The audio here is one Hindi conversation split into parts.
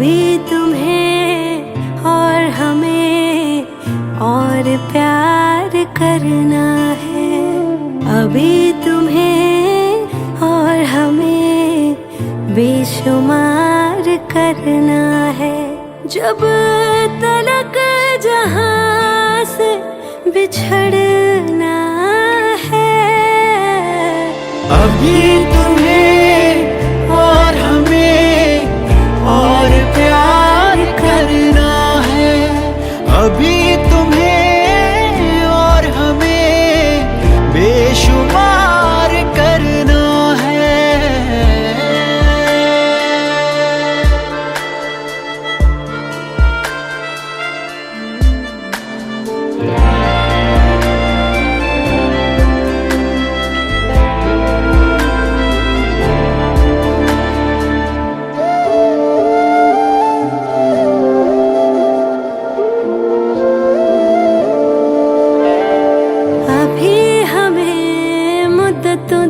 अभी तुम्हें और हमें और प्यार करना है। अभी तुम्हें और हमें बेशुमार करना है। जब तलक जहां से बिछड़ना है। अभी तुम्हें और हमें और प्यार करना है। अभी तुम्हें और हमें बेशुमार करना है।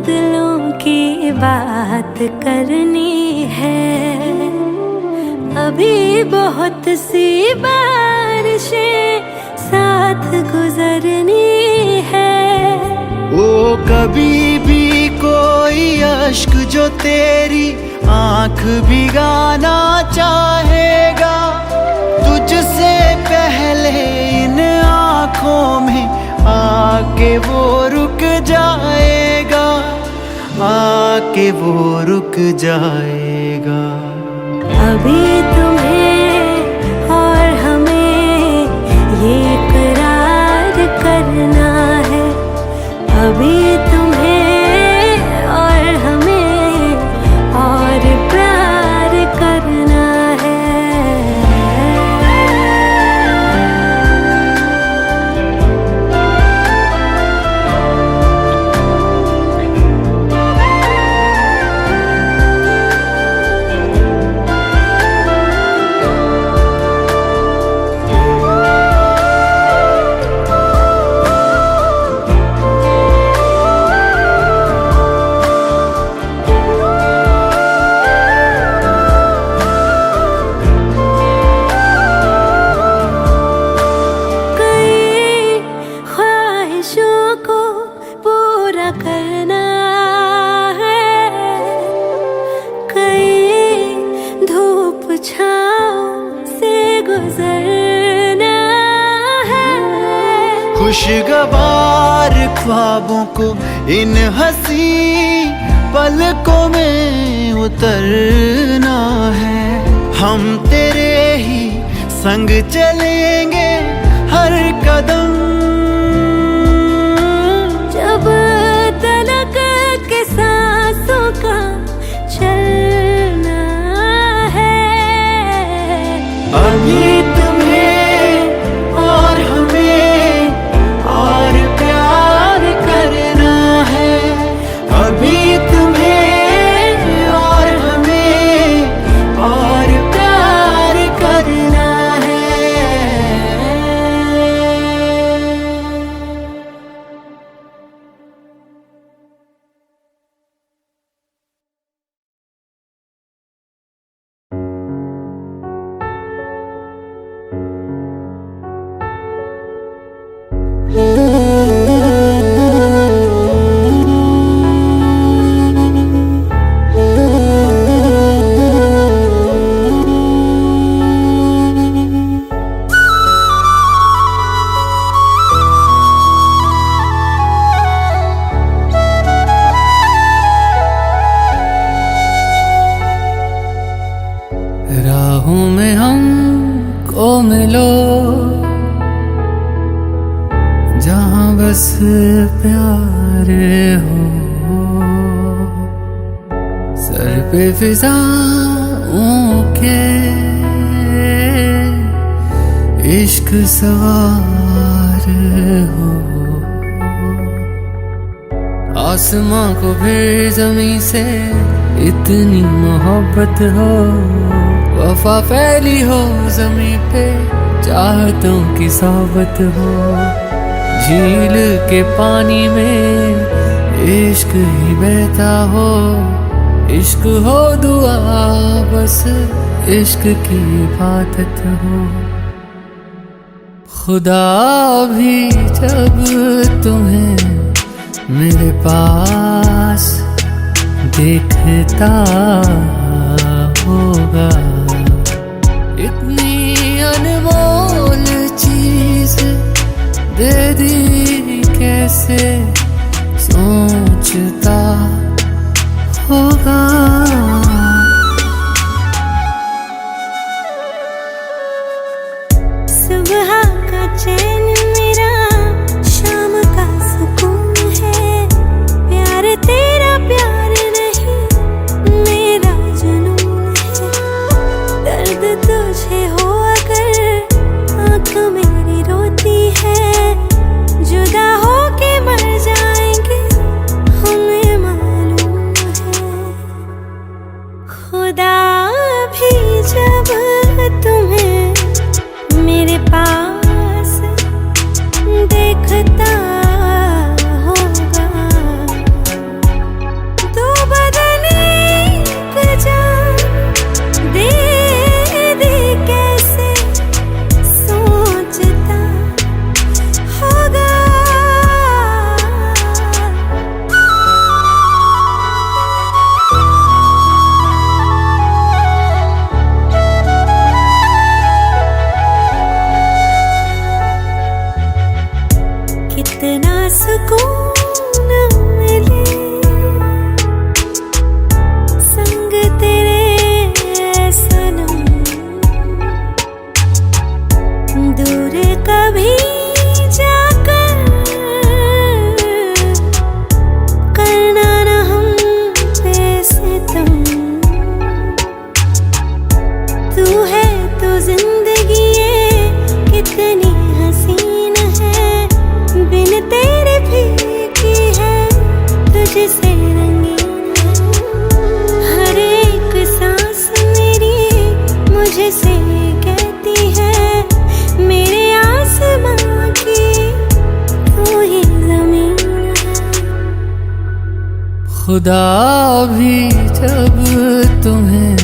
दिलों की बात करनी है। अभी बहुत सी बारिशें साथ गुजरनी है। वो कभी भी कोई अश्क जो तेरी आंख भिगाना चाहेगा, तुझसे पहले इन आंखों में आके वो रुक जाएगा, आके वो रुक जाएगा। अभी तुम्हें और हमें ये इकरार करना है। अभी तुम्हें और हमें और प्यार करना है। को पूरा करना है। कई धूप छाँव से गुजरना है। खुशगवार ख्वाबों को इन हंसी पलकों में उतरना है। हम तेरे ही संग चलेंगे हर कदम। जब तलक के सांसों का चलना है। अभी तुम्हें और हमें और प्यार करना है। अभी तुम्हें और हमें और प्यार करना है। राहों में हमको मिलो जहाँ बस प्यार हो। सर पे फिजाओं के इश्क सवार हो। आसमां को फिर ज़मीं से इतनी मोहब्बत हो। वफा फैली हो ज़मीं पे, चाहतों की सोबत हो। झील के पानी में इश्क ही बहता हो। इश्क हो दुआ बस इश्क की इबादत हो। खुदा भी जब तुम्हें मेरे पास देखता होगा, इतनी अनमोल चीज दे दी कैसे सोचता होगा। सुबह का चैन मेरा शाम का सुकून है, प्यार तेरा प्यार नहीं मेरा जुनून है। दर्द तुझे हो अगर आँख मेरी रोती है, जुदा हो के मर जाएंगे हमें मालूम है। खुदा भी जब तुम्हें मेरे पास देखता होगा, दो बदन एक जान दे दे कैसे सोचता होगा। कितना सुकून मिले संग तेरे सनम, दूर कभी जाकर करना न हम पे सितम। तू है तो जिंदगी ये कितनी हसीन है, बिन तेरे फीकी है तुझसे रंगीन है। हर एक सांस मेरी मुझसे कहती है मेरे आसमां की तू ही ज़मीन है। खुदा भी जब तुम्हें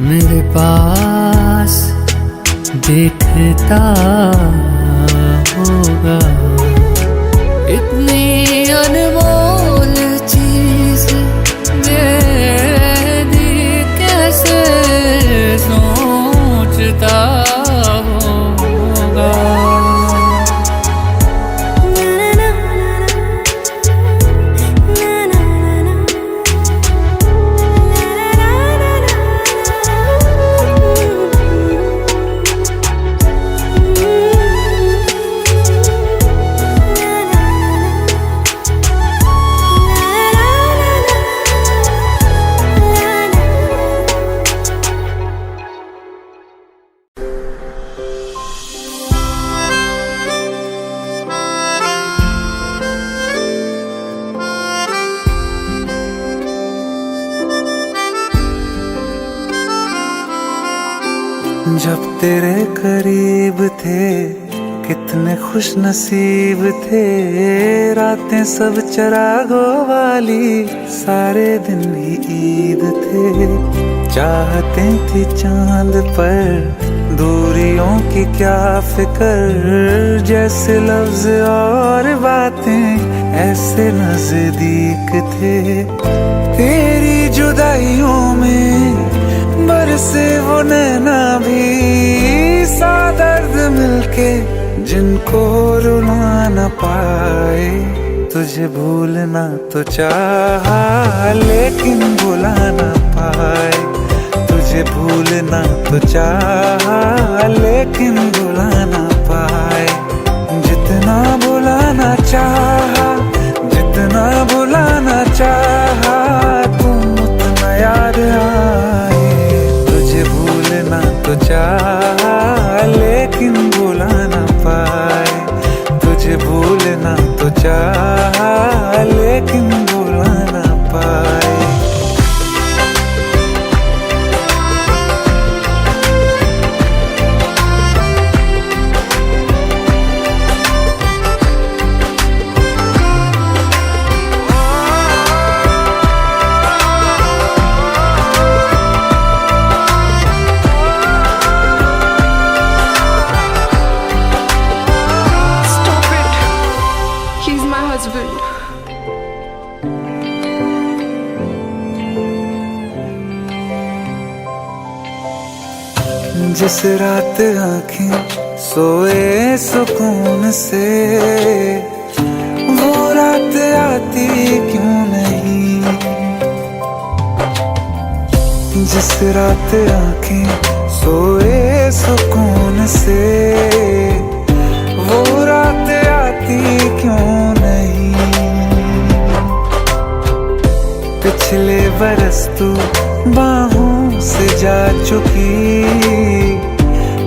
मेरे पास देखता होगा, इतनी अनमोल चीज दे दी कैसे सोचता होगा। जब तेरे करीब थे कितने खुश नसीब थे, रातें सब चरागों वाली सारे दिन ही ईद थे। चाहते थी चांद पर दूरियों की क्या फिक्र, जैसे लफ्ज और बातें ऐसे नजदीक थे। तेरी जुदाइयों में बरसे वो नैना भी सा दर्द मिलके जिनको रुला न पाए। तुझे भूलना तो चाहा लेकिन भुला न पाए, तुझे भूलना तो चाहा लेकिन भुला न पाए। जितना भुलाना चाहा, जितना भुलाना चाहा, तुम उतना याद आए। तुझे भूलना तो चाहा लेकिन भुला न पाए, तुझे भूलना तो चाहा लेकिन भुला न पाए। जिस रात आँखें सोए सुकून से, वो रात आती क्यों नहीं। जिस रात आँखें सोए सुकून से, वो रात आती क्यों नहीं। पिछले बरस तू बाहों से जा चुकी,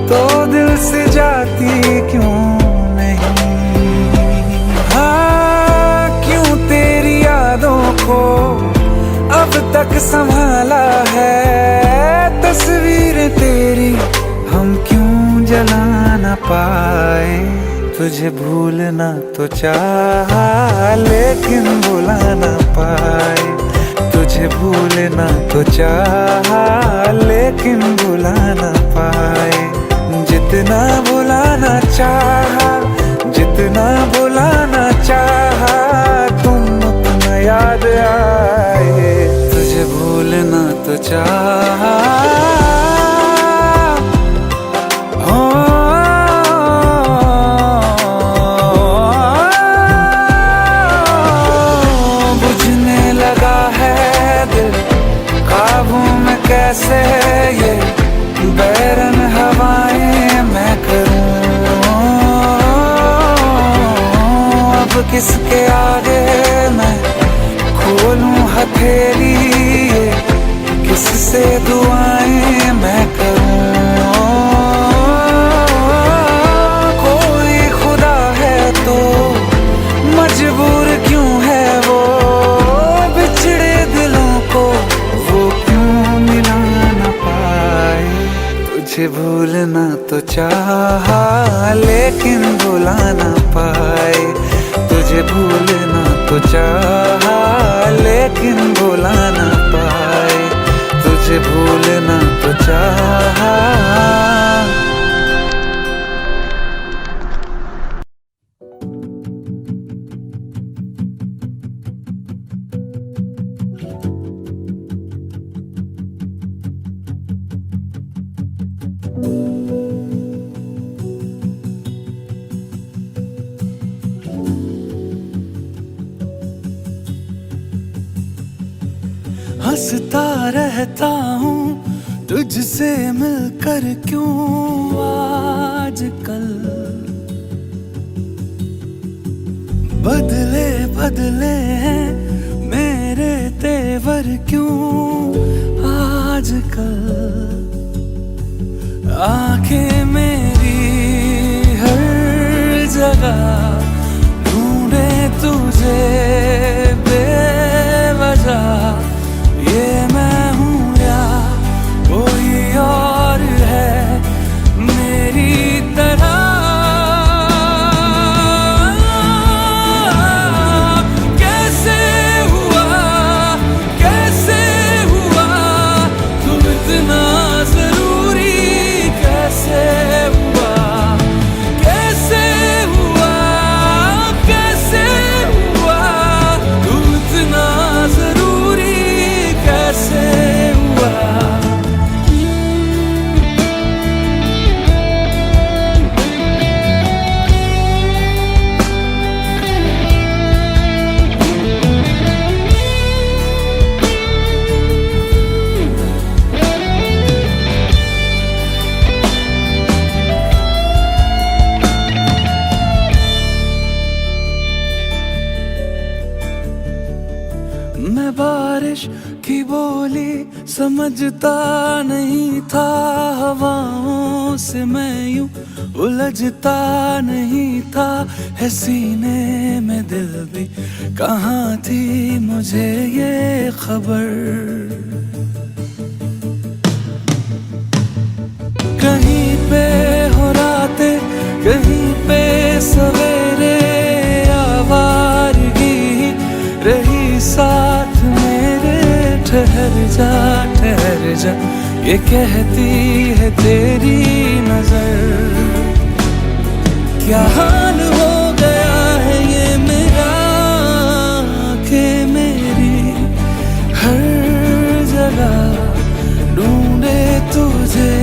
तो दिल से जाती क्यों नहीं। हाँ, क्यों तेरी यादों को अब तक संभाला है। तस्वीर तेरी हम क्यों जला न पाए। तुझे भूलना तो चाहा लेकिन भुला न पाए। तुझे भूलना तो चाहा लेकिन भुला न पाए। जितना भुलाना चाहा, जितना भुलाना चाहा, तुम उतना याद आए। तुझे भूलना तो चाहा, बुझने लगा है दिल काबू में कैसे ये बैरन हवाएं मैं करूं। अब किसके आगे मैं खोलूं हथेली, किससे दुआएं मैं करूं। कोई खुदा है तो मजबूर क्यों है वो, बिछड़े दिलों को वो क्यों मिला न पाए। तुझे भूलना तो चाहा लेकिन भुला न पाए। तुझे भूलना तो चाहा लेकिन भुला न पाए। तुझे भूलना तो चाहा। हंसता रहता हूँ तुझसे मिलकर, क्यों आजकल बदले बदले हैं मेरे तेवर, क्यों आजकल। आंखें मेरी हर जगह ढूंढे तुझे बेवजह। ये मैं हूँ या कोई और है मेरी तरह। कैसे हुआ तुम इतना जरूरी। कैसे हुआ तुम इतना जरूरी। कैसे हुआ मैं बारिश की बोली समझता नहीं था। हवाओं से मैं यूं उलझता नहीं था। है सीने में दिल भी कहाँ थी मुझे ये खबर। कहीं पे हो रातें, कहीं पे सवेरे, आवारगी रही साथ मेरे। ठहर जा ये कहती है तेरी नजर। क्या हाल हो गया है ये मेरा। आंखें मेरी हर जगह ढूंढे तुझे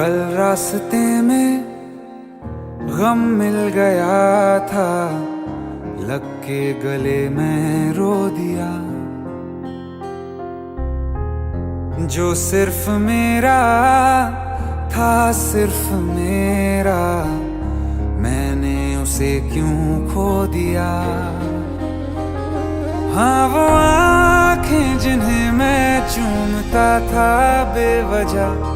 कल रास्ते में गम मिल गया था, लग के गले में रो दिया। जो सिर्फ मेरा था, सिर्फ मेरा, मैंने उसे क्यों खो दिया। हाँ वो आँखें जिन्हें मैं चूमता था बेवजह,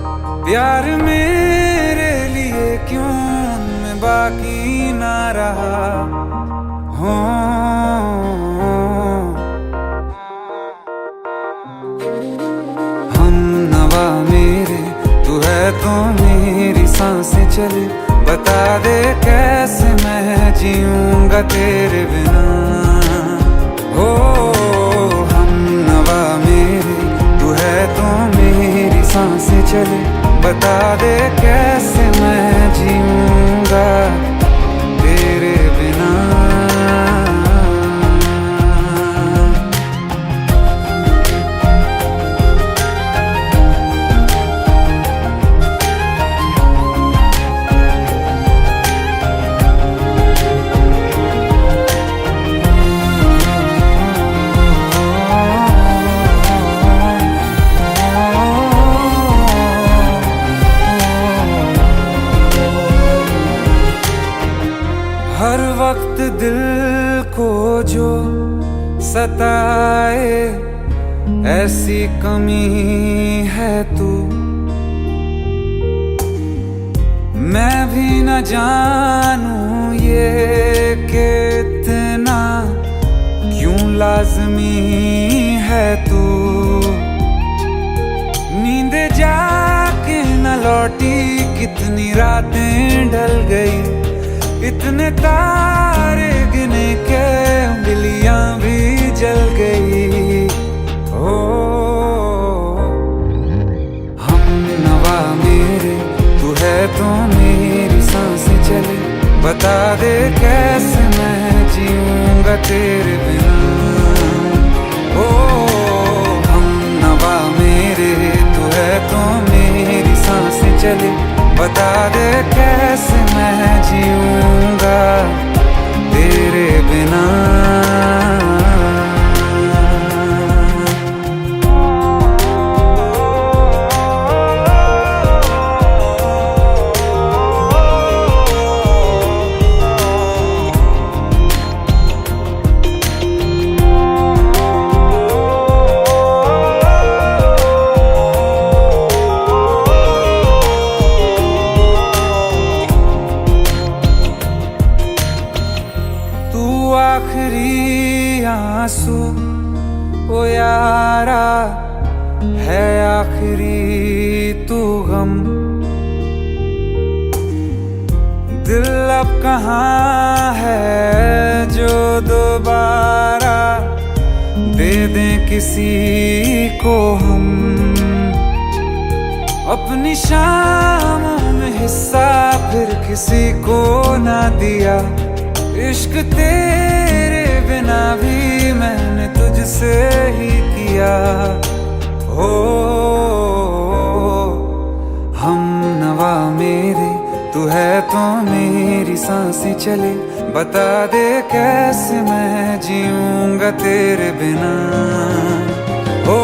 प्यार मेरे लिए क्यों उनमें बाकी ना रहा। हो हम नवा मेरे, तू है तो मेरी सांसें चले। बता दे कैसे मैं जीऊंगा तेरे बिना। हो हम नवा मेरे, तू है तो मेरी सांसें चले। बता दे कैसे मैं जीऊंगा तेरे बिना। हर वक्त दिल को जो सताए, ऐसी कमी है तू। मैं भी न जानूं ये कि इतना क्यों लाज़मी है तू। नींद जाके न लौटी, कितनी रातें ढल गई। इतने तारे गिने के उंगलियां भी जल गई। ओ हम नवा मेरे, तू है तो मेरी सांसें चले। बता दे कैसे मैं जीऊंगा तेरे बिना। ओ हम नवा मेरे, तू है तो मेरी सांसें चले। बता दे कैसे मैं जीऊंगा तेरे बिना। आखिरी आंसू ओ यारा है, आखिरी तू गम। दिल अब कहाँ है जो दोबारा दे दें किसी को हम। अपनी शामों में हिस्सा फिर किसी को ना दिया। इश्क तेरे बिना भी मैंने तुझसे ही किया। हो हम नवा मेरे, तू है तो मेरी सांसें चले। बता दे कैसे मैं जीऊंगा तेरे बिना। हो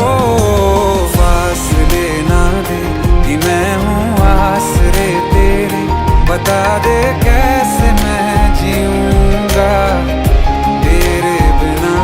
फासले ना दे कि मैं हूँ आसरे तेरे। बता दे कैसे मैं जीऊंगा तेरे बिना।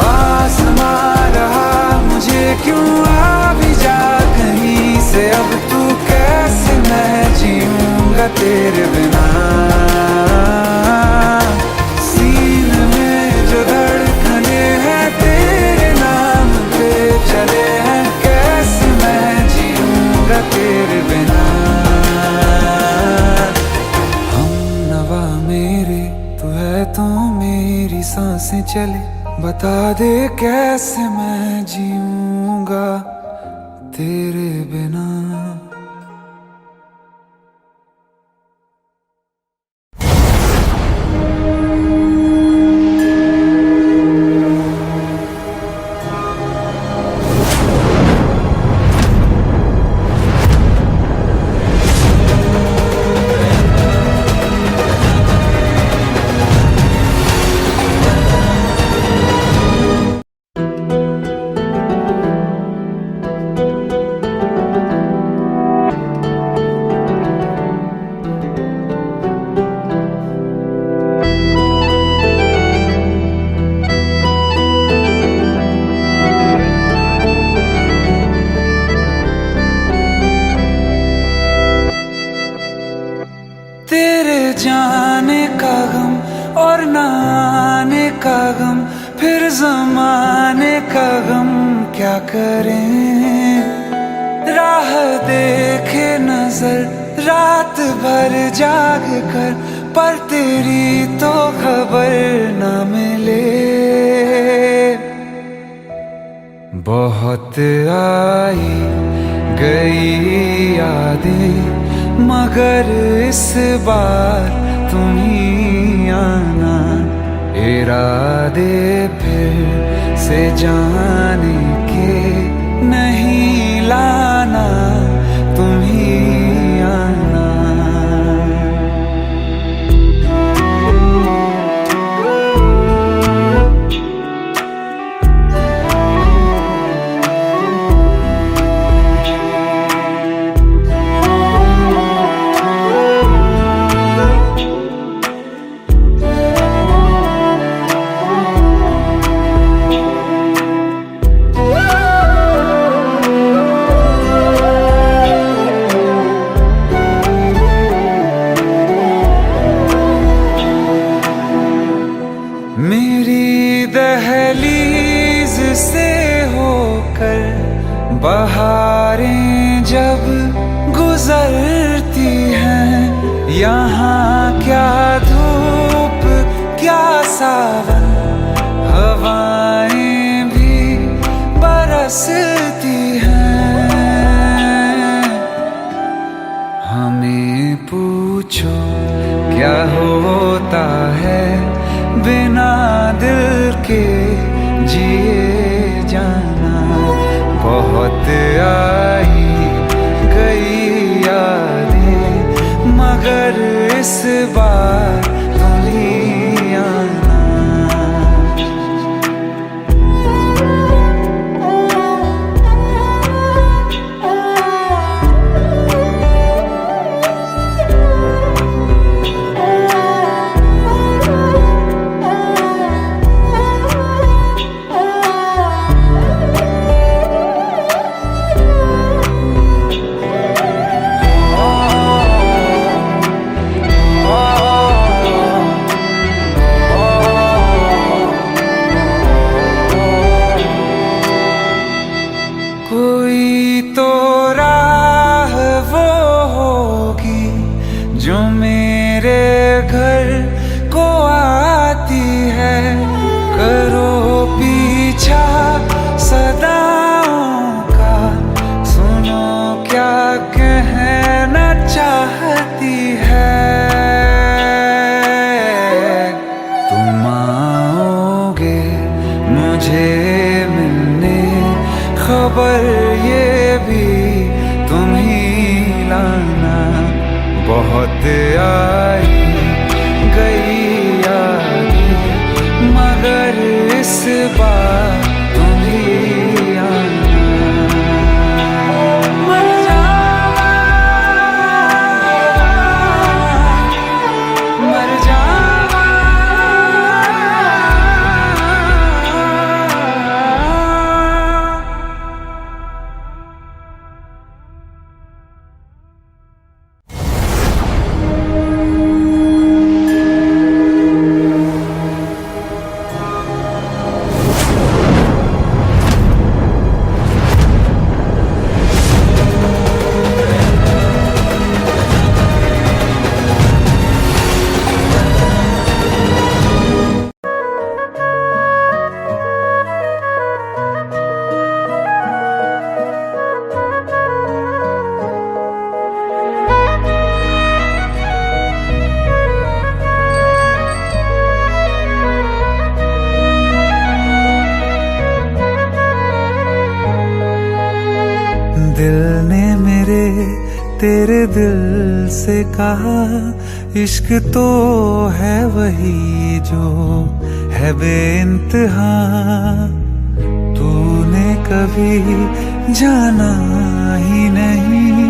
आसमां रहा मुझे क्यों आ भी जा कहीं से। अब तू कैसे मैं जीऊंगा तेरे बिना। सीने में जो धड़कने हैं तेरे नाम पे चले हैं, कैसे मैं जीऊंगा तेरे बिना। हम नवा मेरे, तू है तो मेरी सांसें चले। बता दे कैसे मैं जीऊंगा तेरे बिना। जाने का गम और ना आने का गम, फिर ज़माने का गम क्या करें। राह देखे नजर रात भर जाग कर, पर तेरी तो खबर न मिले। बहुत आई गई यादें, मगर इस बार तुम ही आना। इरादे फिर से जाने के नहीं लाना, तुम ही आना। मेरी दहलीज से होकर बहारें जब गुजरती हैं, यहाँ क्या धूप क्या सावन, हवाएं भी बरसती हैं। हमें पूछो क्या होता है बिना दिल के जिए जाना। बहुत आई गई यादें, मगर इस बार तुम ही आना। कोई तो राह वो होगी जो मेरे घर को आती है। करो पीछा सदाओं का, सुनो क्या कहना चाहती है। तुम आओगे मुझे मिलने, खबर ये भी तुम ही लाना। बहुत आई गई यादें, मगर इस बार तुम ही आना। मर जावा, मर जावा। दिल ने मेरे तेरे दिल से कहा, इश्क तो है वही जो है बेइंतहा। तूने कभी जाना ही नहीं,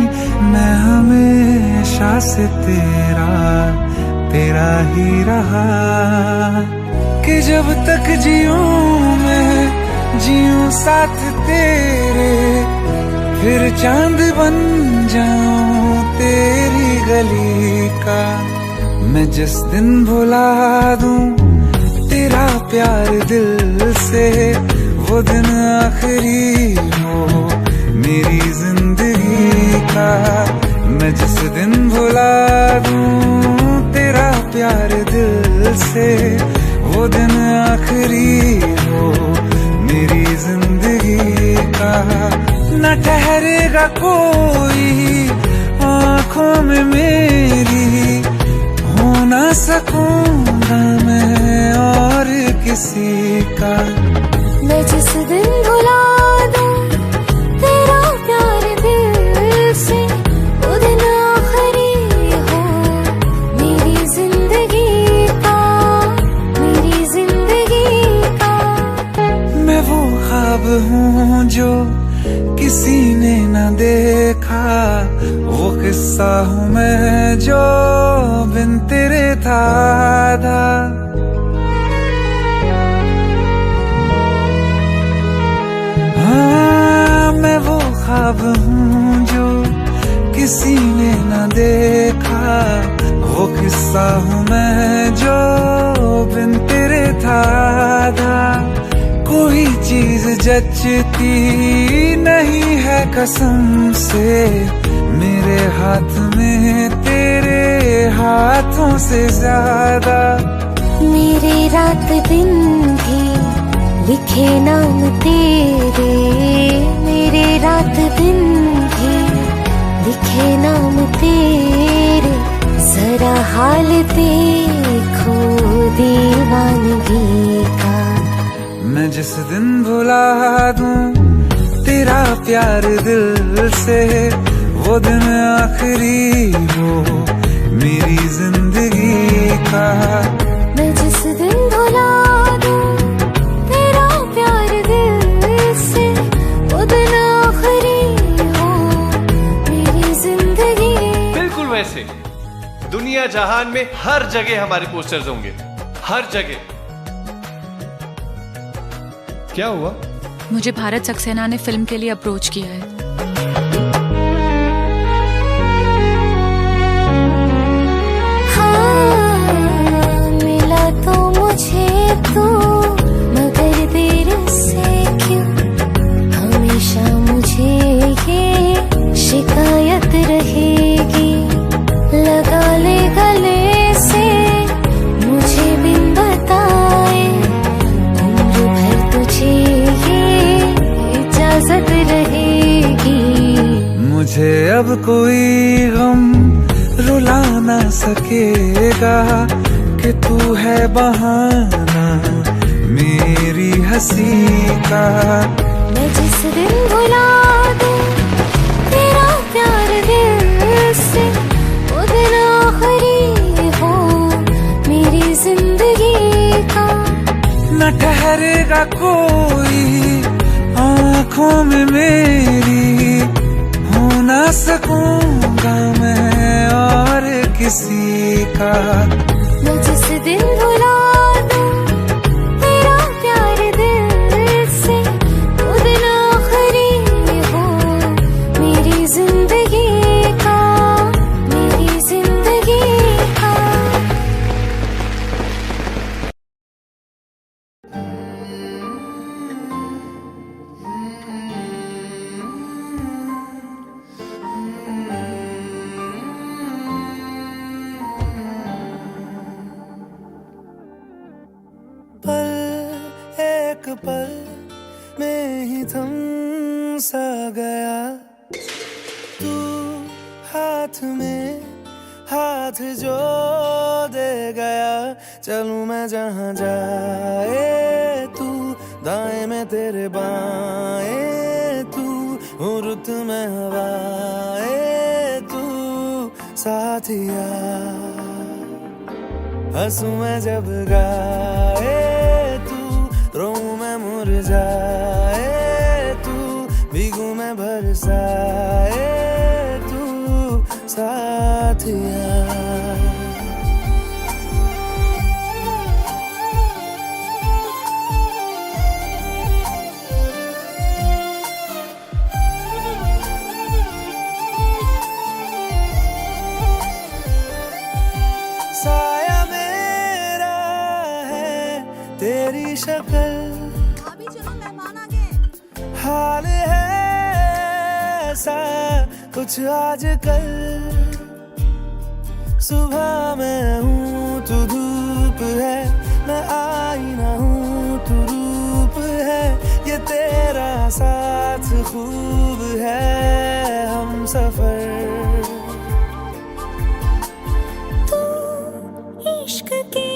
मैं हमेशा से तेरा ही रहा। कि जब तक जीऊं मैं जीऊं साथ तेरे, फिर चांद बन जाऊं तेरी गली का। मैं जिस दिन भुला दूं तेरा प्यार दिल से, वो दिन आखिरी हो मेरी जिंदगी का। मैं जिस दिन भुला दूं तेरा प्यार दिल से, वो दिन आखिरी हो मेरी जिंदगी का। न ठहरेगा कोई आँखों में मेरी, हो न सकूंगा मैं और किसी का। मैं जिस दिन भुला दूं तेरा प्यार दिल से, वो दिन आखिरी हो मेरी जिंदगी का, मेरी जिंदगी का। मैं वो ख्वाब हूँ जो किसी ने न देखा, वो किस्सा हूँ मैं जो बिन तेरे था आधा। हाँ, मैं वो ख्वाब हूँ जो किसी ने न देखा, वो किस्सा हूँ मैं जो बिन तेरे था आधा। कोई चीज जचती नहीं है कसम से, मेरे हाथ में तेरे हाथों से ज्यादा। मेरे रात दिन भी लिखे नाम तेरे, मेरे रात दिन भी लिखे नाम तेरे। जरा हाल देखो दीवानगी का। मैं जिस दिन भुला दूं तेरा प्यार दिल से, वो दिन आखिरी हो मेरी जिंदगी का। मैं जिस दिन भुला दूं तेरा प्यार दिल से, वो दिन आखिरी हो मेरी जिंदगी। बिल्कुल वैसे दुनिया जहान में हर जगह हमारे पोस्टर्स होंगे, हर जगह। क्या हुआ? मुझे भारत सक्सेना ने फिल्म के लिए अप्रोच किया है। हाँ, मिला तो मुझे तो, मगर देर से क्यों हमेशा मुझे ये शिकायत रहेगी। लगा ले गले से मुझे बिन बताए, उम्र भर तुझे ये इजाजत रहेगी। मुझे अब कोई गम रुला ना सकेगा कि तू है बहाना मेरी हंसी का। मैं जिस दिन भुला दूं तेरा प्यार दिल से, वो दिन आखिरी हो मेरी जिंदगी का। न ठहरेगा कोई आँखों में मेरी, हो न सकूंगा मैं और किसी का। मैं जिस दिन भुला दूं तेरा प्यार दिल से, वो दिन आखिरी हो मेरी जिंदगी का, मेरी जिंदगी का। एक पल में ही थम सा गया तू, हाथ में हाथ जो दे गया। चलूं मैं जहां जाए तू, दाएं में तेरे बाएं तू, हूँ रुत में हवाएं तू साथिया। हंसूं मैं जब गाए तू, रोऊं मैं मुरझाए तू, भीगूं मैं बरसाए तू साथिया। साथिया कुछ आज कल। सुबह मैं हूँ तू धूप है, मैं आईना हूँ तू रूप है, ये तेरा साथ खूब है हम सफर। तू इश्क के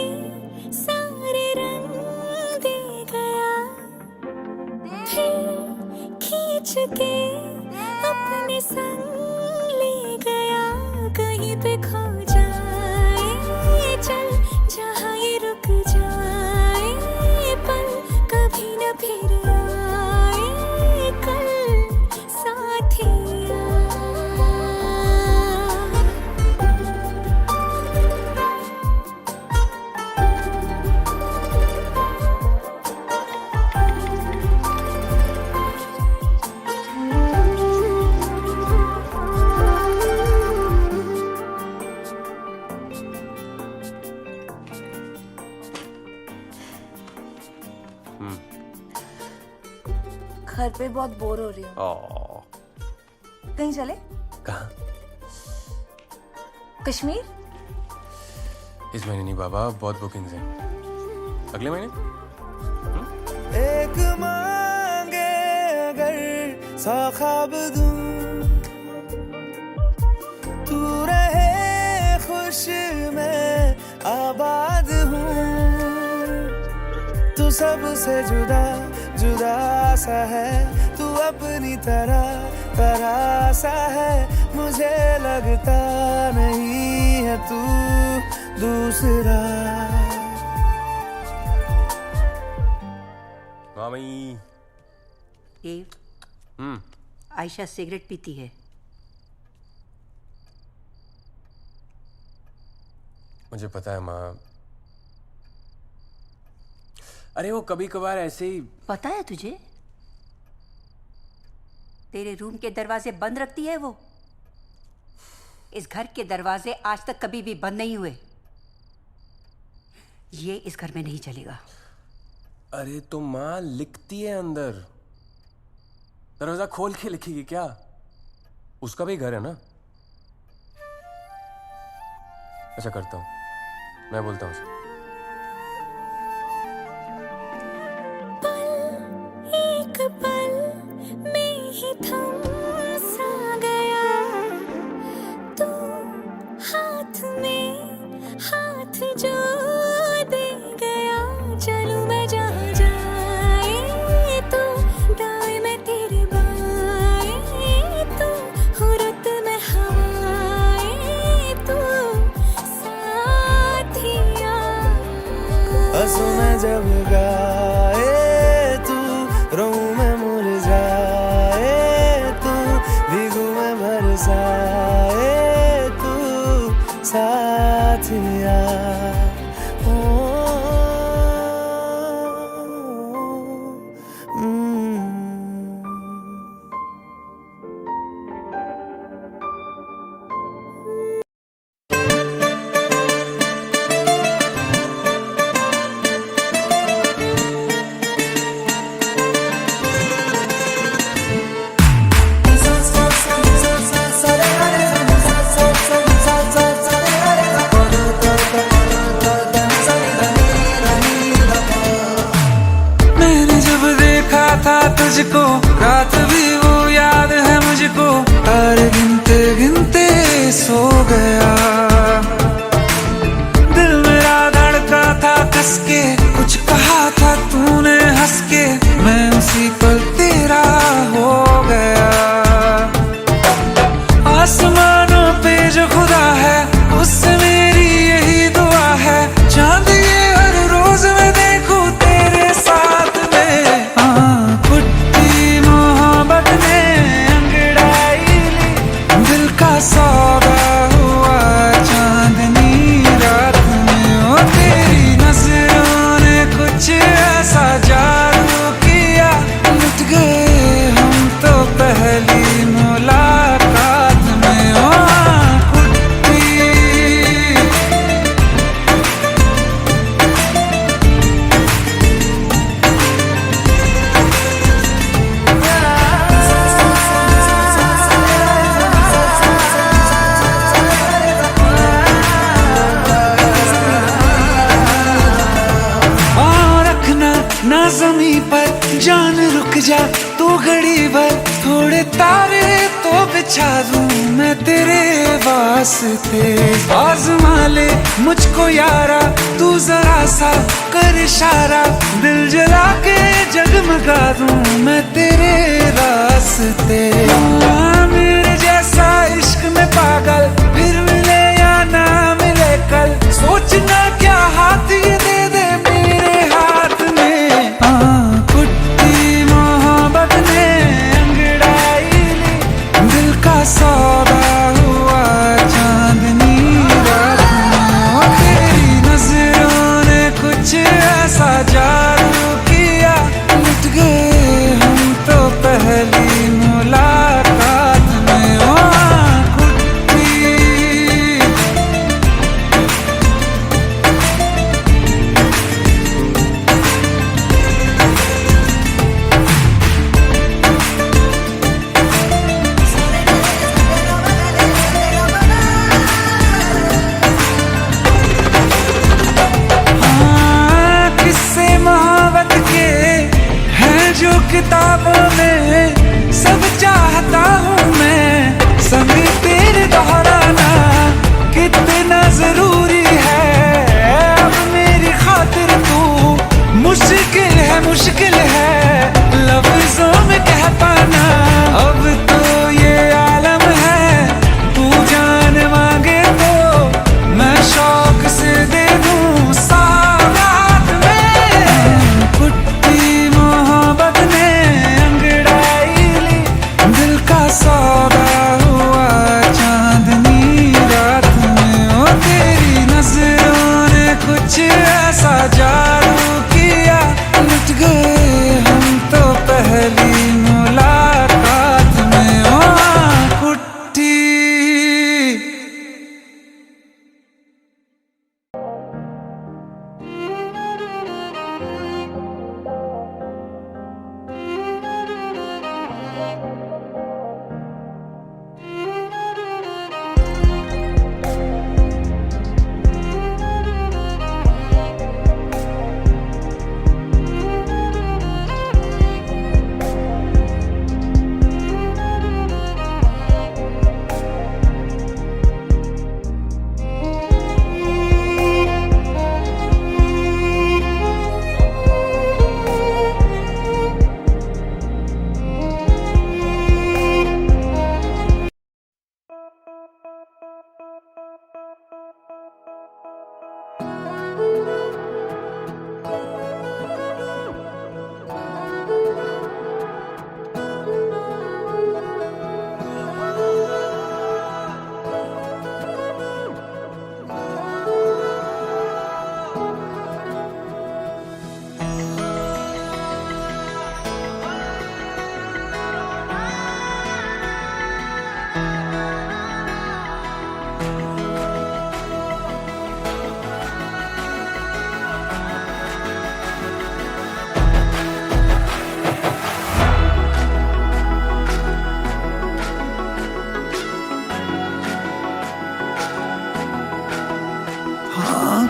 सारे रंग दे गया, फिर खींच के अपने संग ले गया। कहीं पे खो जाए चल, जहाँ ये रुक जाए पल, कभी न फिर आए कल साथिया। घर पे बहुत बोर हो रही हूँ, कहीं चले? कहाँ? कश्मीर? इस महीने नहीं बाबा, बहुत बुकिंग्स हैं। अगले महीने? एक मांगे अगर 100 ख्वाब दूं, तू रहे खुश मैं आबाद हूँ। तू सबसे जुदा जुदा सा है, तू अपनी तरह सा है, मुझे लगता नहीं है तू दूसरा। मामी। आयशा सिगरेट पीती है। मुझे पता है माँ, अरे वो कभी कभार ऐसे ही। पता है तुझे? तेरे रूम के दरवाजे बंद रखती है वो। इस घर के दरवाजे आज तक कभी भी बंद नहीं हुए। ये इस घर में नहीं चलेगा। अरे तो माँ लिखती है अंदर, दरवाजा खोल के लिखेगी क्या? उसका भी घर है ना। अच्छा करता हूँ, मैं बोलता हूँ उसे। एक पल में ही थम सा गया, तू हाथ में हाथ जो दे गया। चलूं मैं जहाँ जाए तो दाएं में तेरे बाएं, तू हो रुत में हवाएं, तू साथिया। हंसू मैं जब गाए तू, रोऊं मैं मुरझाए तू घड़ी भर थोड़े तारे तो बिछा दूं मैं तेरे वास्ते। आज़मा ले मुझको यारा, तू जरा सा कर इशारा, दिल जला के जगमगा दूं मैं तेरे रास्ते। मेरे जैसा इश्क में पागल फिर मिले या ना मिले कल, सोचना क्या हाथ ये दे दे मेरे हाथ में। कुट्टी मोहब्बत ने अंगड़ाई ली, दिल का सौदा हुआ चांदनी रात में। तेरी नजरों ने कुछ ऐसा जादू किया, लुट गए हम तो पहली मुलाकात में। किताबों में सब चाहता हूँ मैं, संग तेरे दोहराना कितना जरूरी है। अब मेरी खातिर तू मुश्किल है लफ्जों में कह पाना। अब तो ये आलम है, तू जान मांगे तो मैं शौक से दे दूँ सौगात में। कुट्टी मोहब्बत ने सौदा हुआ चांदनी रात में। ओ तेरी नजरों ने कुछ ऐसा जादू किया, लुट गए हम तो पहली मुलाकात में। ओ कुट्टी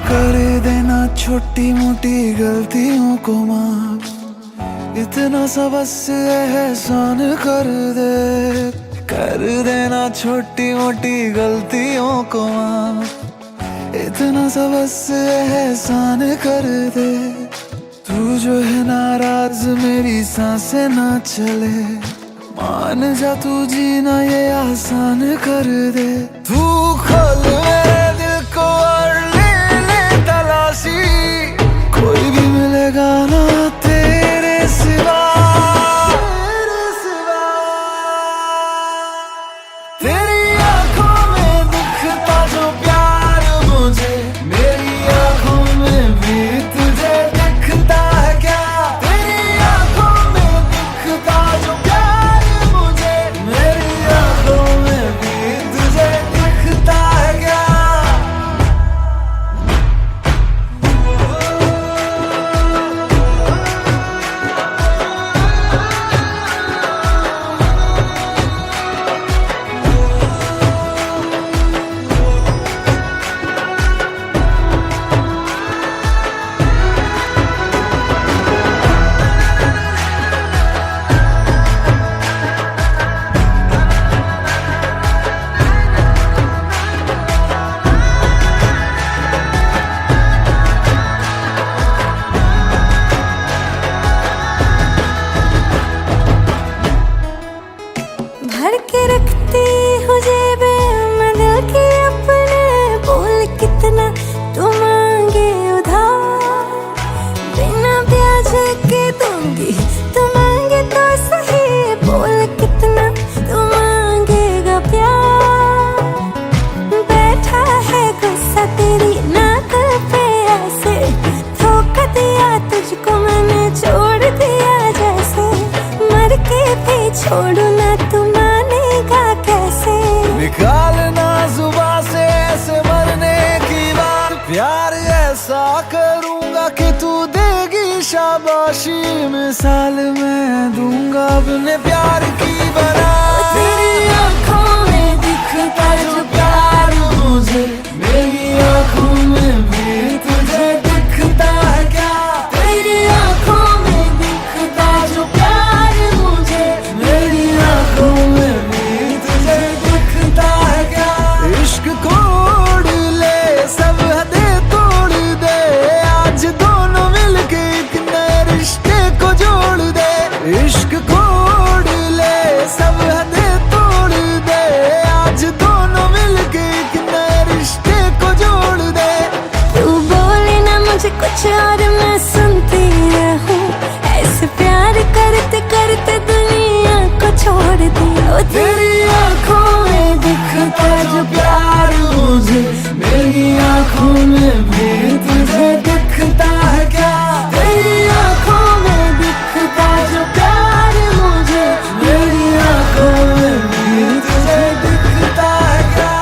कर देना छोटी मोटी गलतियों को माफ, इतना सा बस एहसान कर दे। कर देना छोटी मोटी गलतियों को माफ, इतना सा बस एहसान कर दे। तू जो है नाराज मेरी सांसें ना चले, मान जा तू जीना ये आसान कर दे। तू खोल मेरे दिल को और तलाशी, कोई भी मिलेगा ना तेरे सिवा। तेरी आंखों में दिखता जो प्यार मुझे, मेरी आंखों में भी तुझे दिखता है क्या। तेरी आंखों में दिखता जो प्यार मुझे, मेरी आंखों में भी तुझे दिखता है क्या। छोड़ू ना तू मानेगा कैसे? निकालना जुबान से ऐसे मरने की बात, प्यार ऐसा करूंगा कि तू देगी शाबाशी, मिसाल मैं दूंगा अपने प्यार की बना। तेरी आँखों में दिखता जो प्यार मुझे, मेरी आंखों में भी तुझे दिखता है क्या? तेरी आँखों में दिखता जो प्यार मुझे, मेरी आंखों में भी तुझे दिखता है क्या? इश्क कोड़ ले सब हदें तोड़ दे, आज दोनों मिलके एक नए रिश्ते को जोड़ दे। इश्क कोड़ ले सब हदें तोड़ दे, आज दोनों मिलके एक नए रिश्ते को जोड़ दे। तू बोले ना मुझे कुछ और मैं सुनती रहूं, ऐसे प्यार करते करते दुनिया को छोड़ दिया। तेरी आंखों में दिखता जो प्यार मुझे, मेरी आंखों में भी तुझे दिखता है क्या? तेरी आँखों में दिखता जो प्यार मुझे, मेरी आंखों में भी तुझे दिखता है क्या?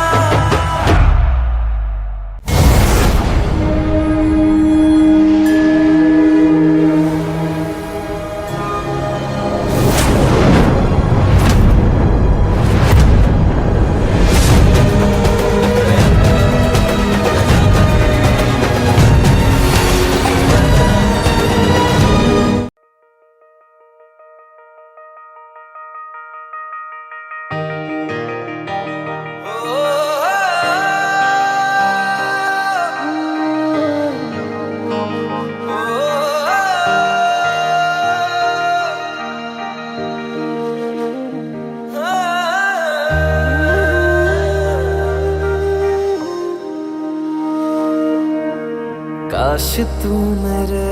काश तू मेरे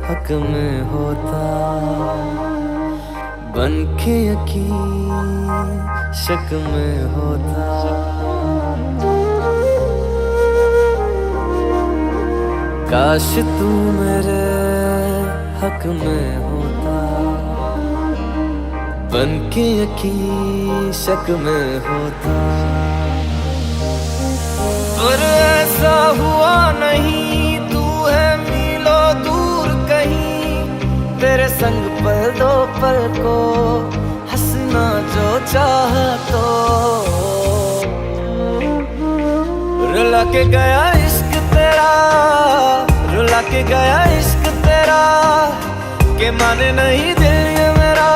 हक में होता, बन के यकीन शक में होता। काश तू मेरे हक में होता, बन के यकीन शक में होता। पर ऐसा हुआ नहीं, तू है मीलों दूर कहीं, तेरे संग पल दो पल को हंसना जो चाह तो। रुला के गया इश्क तेरा, रुला के गया इश्क तेरा, के माने नहीं दिल ये मेरा,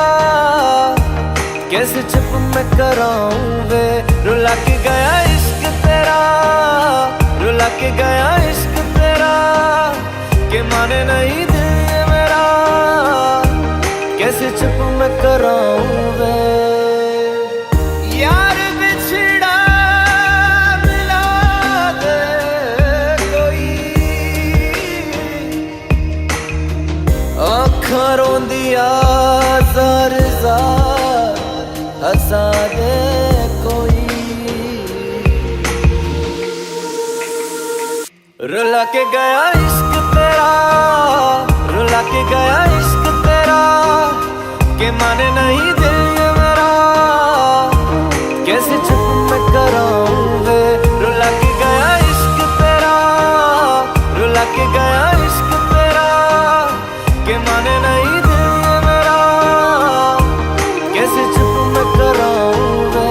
कैसे चुप मैं कराऊं वे। रुला के गया इश्क तेरा, रुला के गया इश्क तेरा, के माने नहीं दिल ये मेरा, कैसे चुप मैं कराऊं वे। यार बिछड़ा मिला दे कोई, आँखां रोंदिया ज़ार ज़ार हंसा दे कोई। रुला के गया इश्क तेरा, रुला के गया इश्क तेरा, के माने नहीं दिल ये मेरा, कैसे चुप मैं कराऊं वे। रुला के गया इश्क तेरा, रुला के गया इश्क तेरा, के माने नहीं दिल ये मेरा, कैसे चुप मैं कराऊं वे।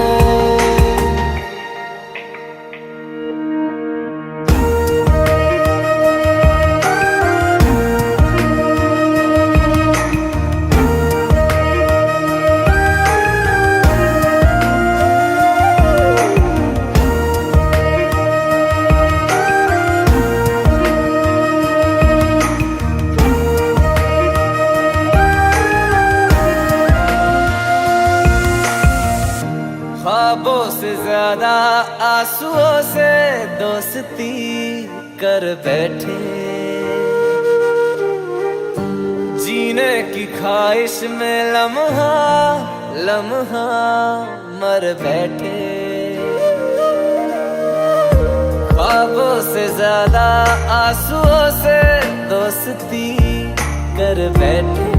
ख्वाबों से ज्यादा आंसुओं से दोस्ती कर बैठे, जीने की ख्वाहिश में लम्हा लम्हा मर बैठे। ख्वाबों से ज्यादा आंसुओं से दोस्ती कर बैठे,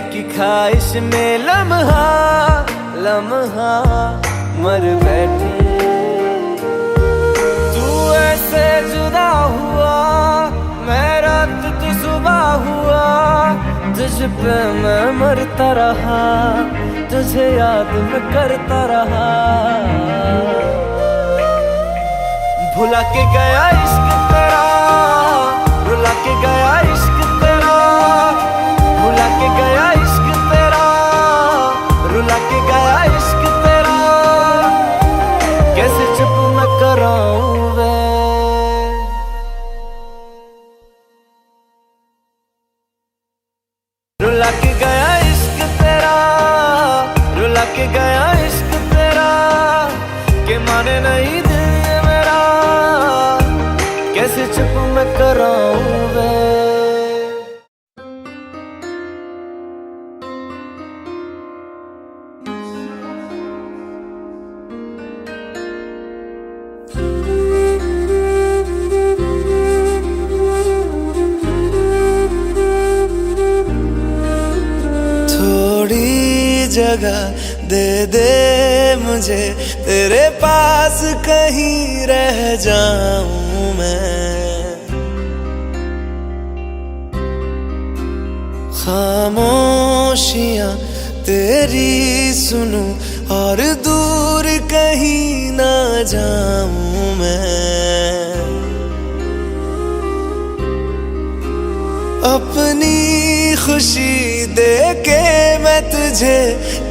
की ख्वाहिश में लम्हा लम्हा मर बैठे। तू ऐसे जुदा हुआ, मैं रात तू सुबह हुआ, तुझ पे मैं मरता रहा, तुझे याद मैं करता रहा। भुला के गया इश्क तेरा, रुला के गया इश्क तेरा, भुला के गया इश्क तेरा, रुला के गया इश्क तेरा। कैसे चुप मैं कराऊं वे। रुला के गया इश्क तेरा, रुला के गया इश्क तेरा, के माने नहीं दिल ये मेरा, कैसे चुप मैं कराऊं वे। जगह दे दे मुझे, तेरे पास कहीं रह जाऊं मैं। खामोशियां तेरी सुनूं और दूर कहीं ना जाऊं मैं। अपनी खुशी दे के मैं तुझे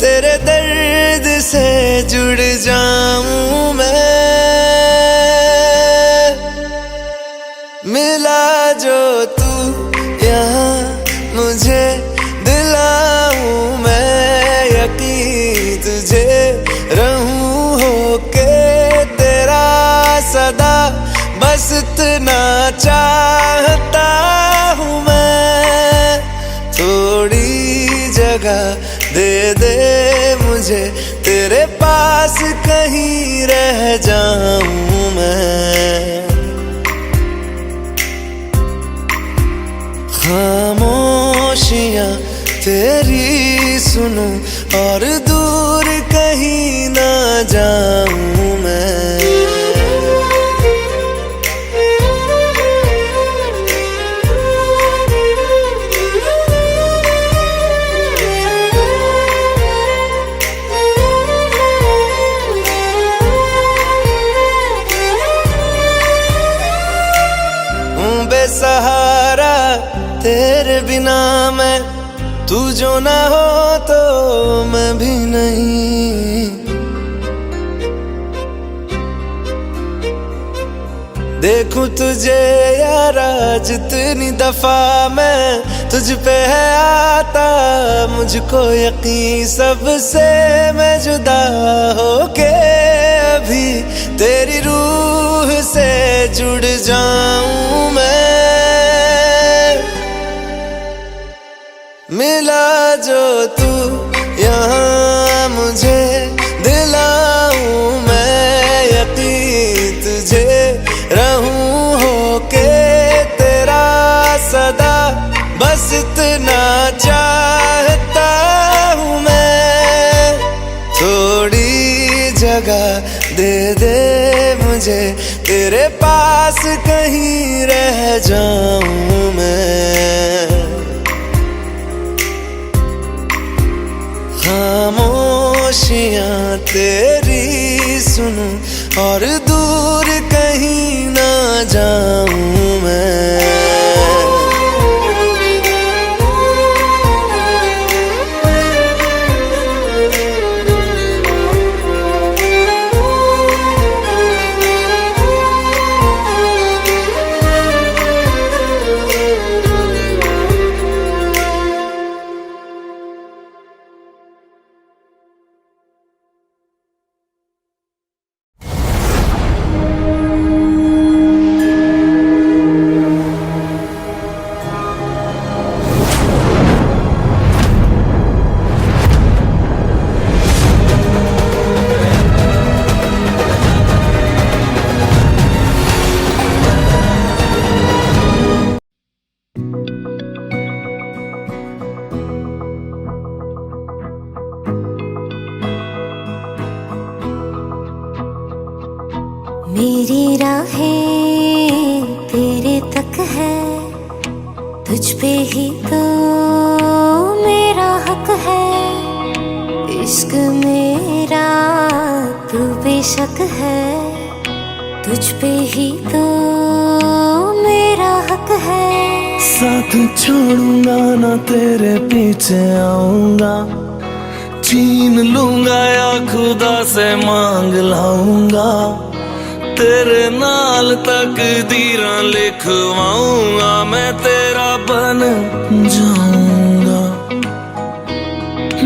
तेरे दर्द से जुड़ जाऊं मैं। मिला जो तू यहाँ मुझे दिलाऊं मैं यकीन तुझे रहूं होके तेरा सदा, बस इतना चाहता हूँ मैं। थोड़ी जगह दे दे मुझे, तेरे पास कहीं रह जाऊं मैं। खामोशियां तेरी सुनूं और दूर कहीं ना जाऊं मैं। बेसहारा तेरे बिना मैं, तू जो ना हो तो मैं भी नहीं। देखूं तुझे यारा जितनी दफा मैं तुझ पे है आता, मुझको यकीन सबसे मैं जुदा होके अभी तेरी रूह से जुड़ जाऊं मैं। मिला जो तू यहाँ मुझे दिलाऊं मैं यकीन तुझे रहूं होके तेरा सदा, बस इतना चाहता हूँ मैं। थोड़ी जगह दे दे मुझे, तेरे पास कहीं रह जाऊं मैं। खामोशियां तेरी सुनूं और दूर कहीं ना जाऊं मैं। मेरी राहें तेरे तक है, तुझ पे ही तो मेरा हक है। इश्क मेरा तू बेशक है, तुझ पे ही तो मेरा हक है। साथ छोड़ूंगा ना तेरे पीछे आऊंगा, छीन लूंगा या खुदा से मांग लाऊंगा। तेरे नाल तकदीरां लिखवाऊंगा, मैं तेरा बन जाऊंगा,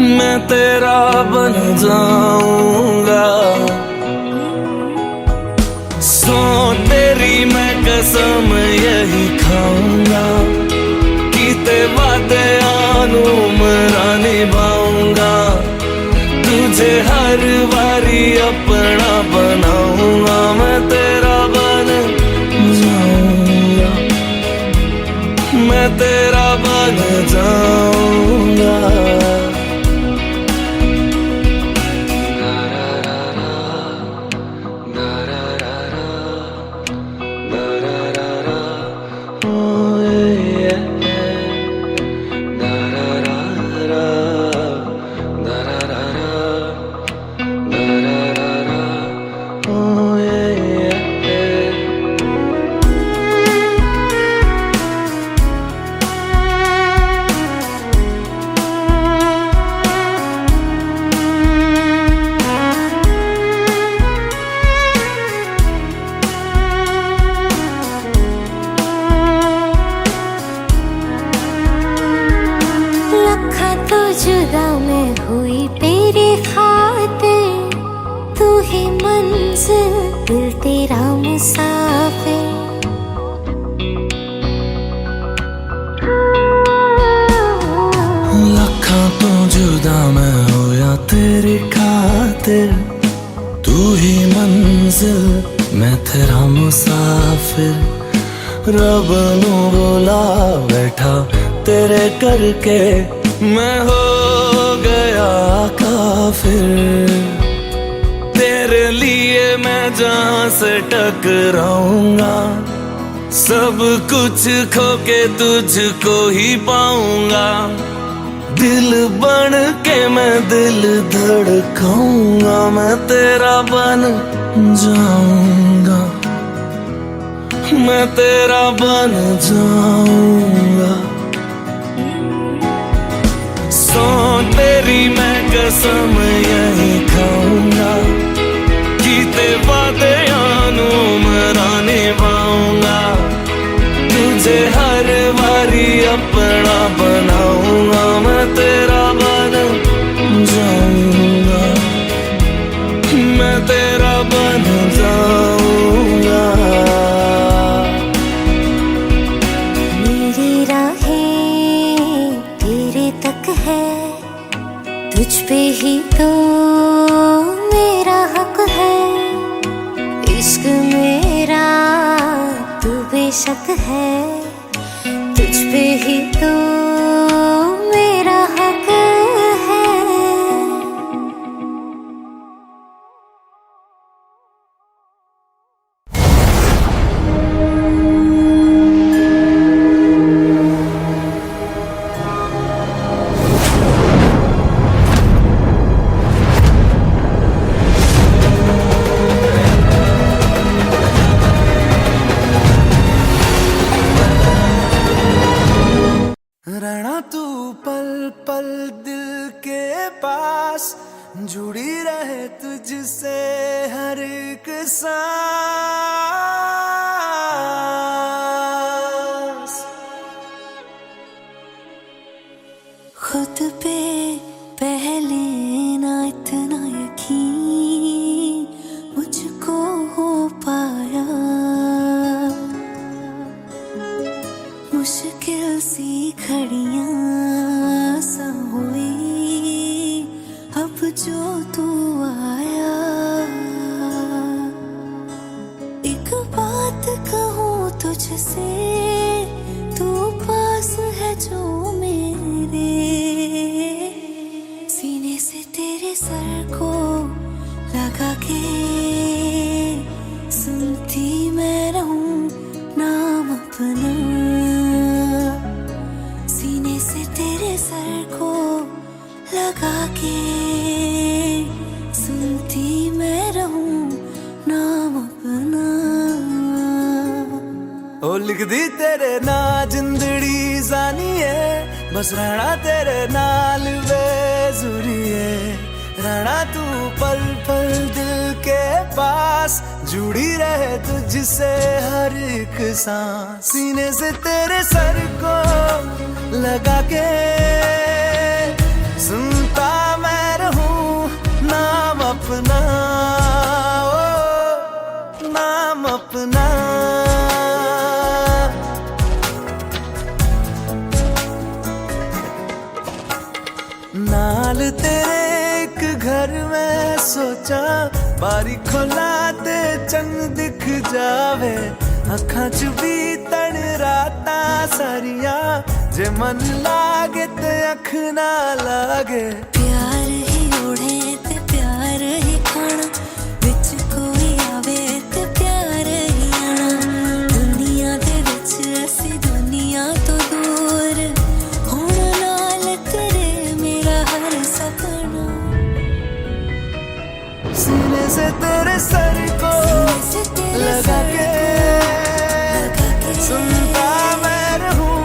मैं तेरा बन जाऊंगा। सो तेरी मैं कसम यही खाऊंगा, कीते वादे आनू मरा निभाऊंगा। तुझे हर बारी अपना बनाऊंगा, मैं तेरा बन जाऊंगा, मैं तेरा बन जाऊंगा। जुदा मैं हुई तेरी खातिर, तू ही मंजिल दिल तेरा मुसाफिर। लखा तो जुदा मैं होया तेरी खातिर, तू ही मंजिल मैं तेरा मुसाफिर। रब नू बोला बैठा तेरे करके, मैं हो गया काफिर। तेरे लिए मैं जहां से टकराऊंगा, सब कुछ खो के तुझको ही पाऊंगा। दिल बन के मैं दिल धड़काऊंगा, मैं तेरा बन जाऊंगा, मैं तेरा बन जाऊंगा। सो तेरी मैं कसम यही खाऊंगा, कीते वादे आनू मरा निभाऊंगा। तुझे हर बारी अपना बनाऊंगा, मैं तेरा बन जाऊंगा, मैं तेरा बन जाऊंगा। मेरी राहें तेरे तक है, तुझ पे ही तो मेरा हक है। इश्क मेरा तू बेशक है, तुझ पे ही तो मेरा हक है। रहना तू पल पल दिल के पास, जुड़ी रहे तुझसे हर एक सांस। खुद पे पहले ना इतना यकीन मुझको हो पाया, मुश्किल सी घड़ियां सा हुई अब जो तू आया। एक बात कहूँ तुझसे, तू पास है जो मेरे, सीने से लगा के सुनती मैं रहूं नाम अपना। ओ लिख दी तेरे ना जिंदड़ी जानी है, बस रहना तेरे नाल बेजुरी है। रहना तू पल पल दिल के पास, जुड़ी रहे तुझसे हर एक सांस। सीने से तेरे सर को लगा के सुनता मैं रहूं नाम अपना, ओ नाम अपना। नाल तेरे एक घर में सोचा, बारी खोला ते चंग दिख जावे। अखां च भी तन राता सारिया, जे मन लागे ते अख ना लागे। प्यार ही ओढ़े ते प्यार ही खाना, विच कोई आवे ते प्यार ही आना। दुनिया दे विच असी दुनिया तो दूर, हुण नाल तेरे मेरा हर सपना। सीने से तेरे सर को लगा के सुनता मैं रहूं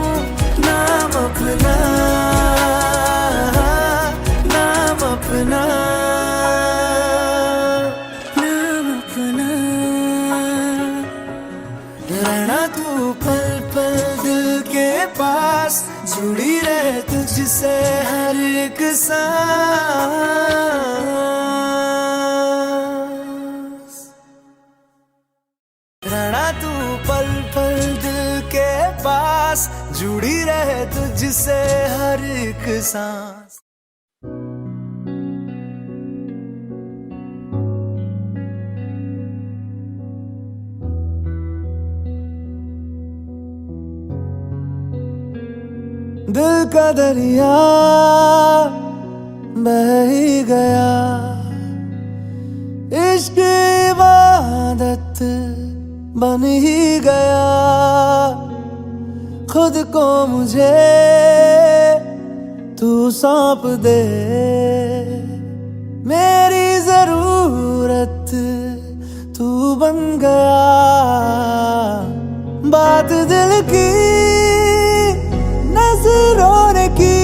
नाम अपना, नाम अपना, नाम अपना। रहना तू पल पल दिल के पास, जुड़ी रहे तुझसे हर एक सांस। रहना तू पल पल दिल के पास, जुड़ी रहे तुझसे हर एक सांस। दिल का दरिया बह ही गया, इश्क इबादत बन ही गया। खुद को मुझे तू सौंप दे, मेरी जरूरत तू बन गया। बात दिल की नजरों ने की,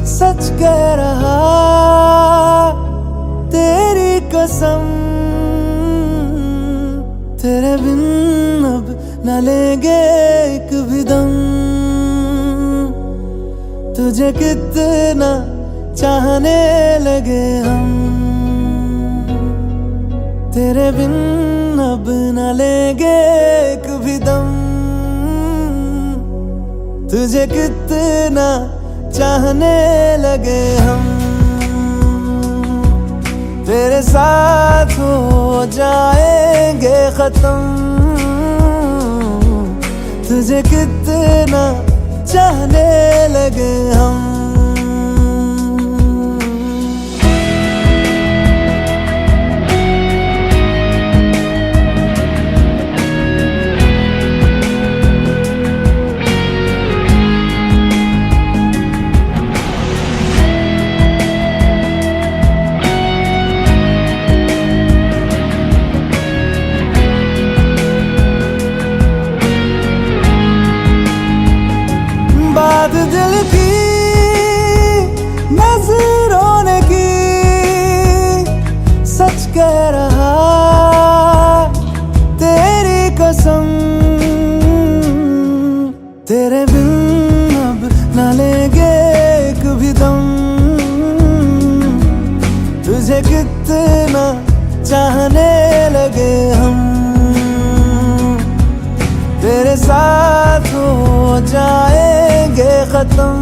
सच कह रहा तेरी कसम। तेरे बिन अब न लेंगे एक भी दम, तुझे कितना चाहने लगे हम। तेरे बिन अब न लेंगे एक भी दम, तुझे कितना चाहने लगे हम। तेरे साथ हो जाएंगे खत्म, तुझे कितना चाहने लगे हम। बात दिल की नजरों ने की, सच कह रहा तेरी कसम। तेरे बिन अब न लेंगे एक भी दम, तुझे कितना चाहने लगे हम। तेरे साथ हो जाएंगे खत्म,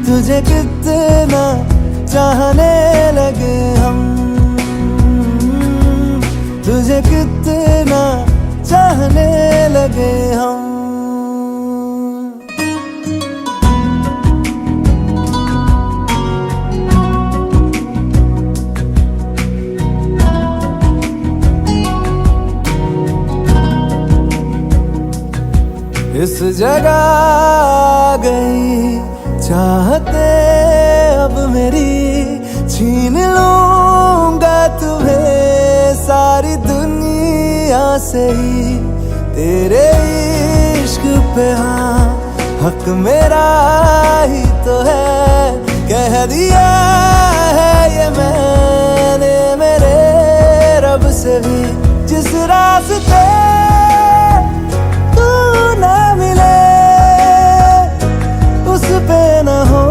तुझे कितना चाहने लगे हम। तुझे कितना चाहने लगे हम। इस जगह आ गई चाहते अब मेरी छीन लूंगा तुम्हें सारी दुनिया से ही तेरे इश्क पे हाँ हक मेरा ही तो है कह दिया है ये मैंने मेरे रब से भी जिस रास्ते तू ना मिले उस पे न हो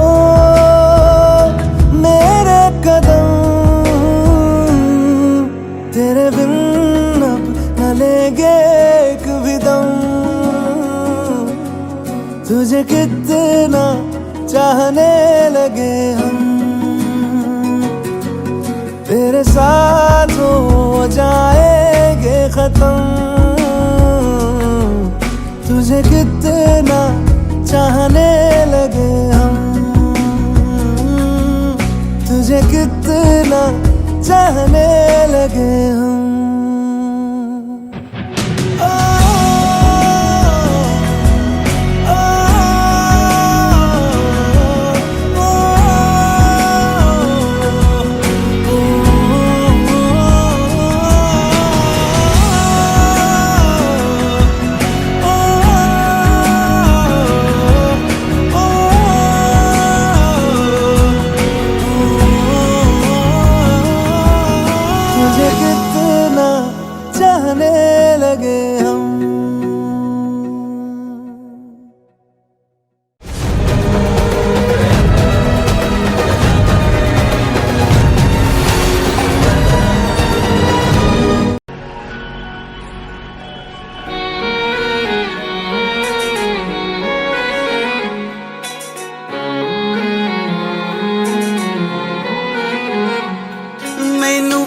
मेरे कदम तेरे बिन अब न लेंगे एक भी दम तुझे कितना चाहने लगे हम तेरे साथ हो जाएंगे खत्म तुझे कितना चाहने लगे हम तुझे कितना चाहने लगे हम तुझे कितना चाहने लगे हम मैनू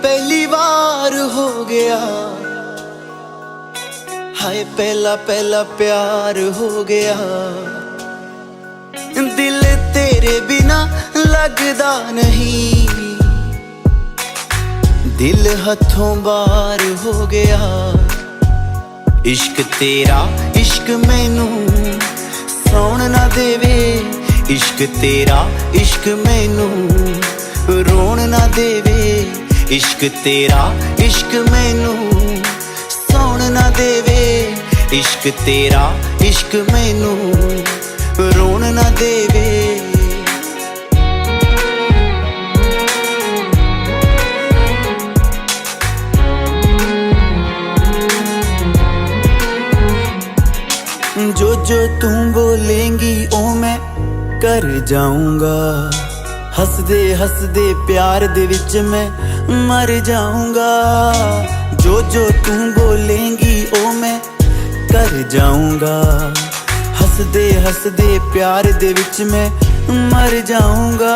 पहली वार हो गया हाय पहला प्यार हो गया दिल तेरे बिना लगदा नहीं दिल हथों बार हो गया इश्क तेरा इश्क मैनू सौण ना देवे इश्क तेरा इश्क मैनू रोण ना देवे इश्क तेरा इश्क मैनू सौण ना देवे इश्क तेरा इश्क मैनू रोण ना देवे जो तू बोलेंगी ओ मैं कर जाऊंगा हसदे हसदे प्यार दे विच मैं मर जाऊंगा जो तू बोलेंगी ओ मैं कर जाऊंगा हसदे हसदे प्यार दे विच मैं मर जाऊंगा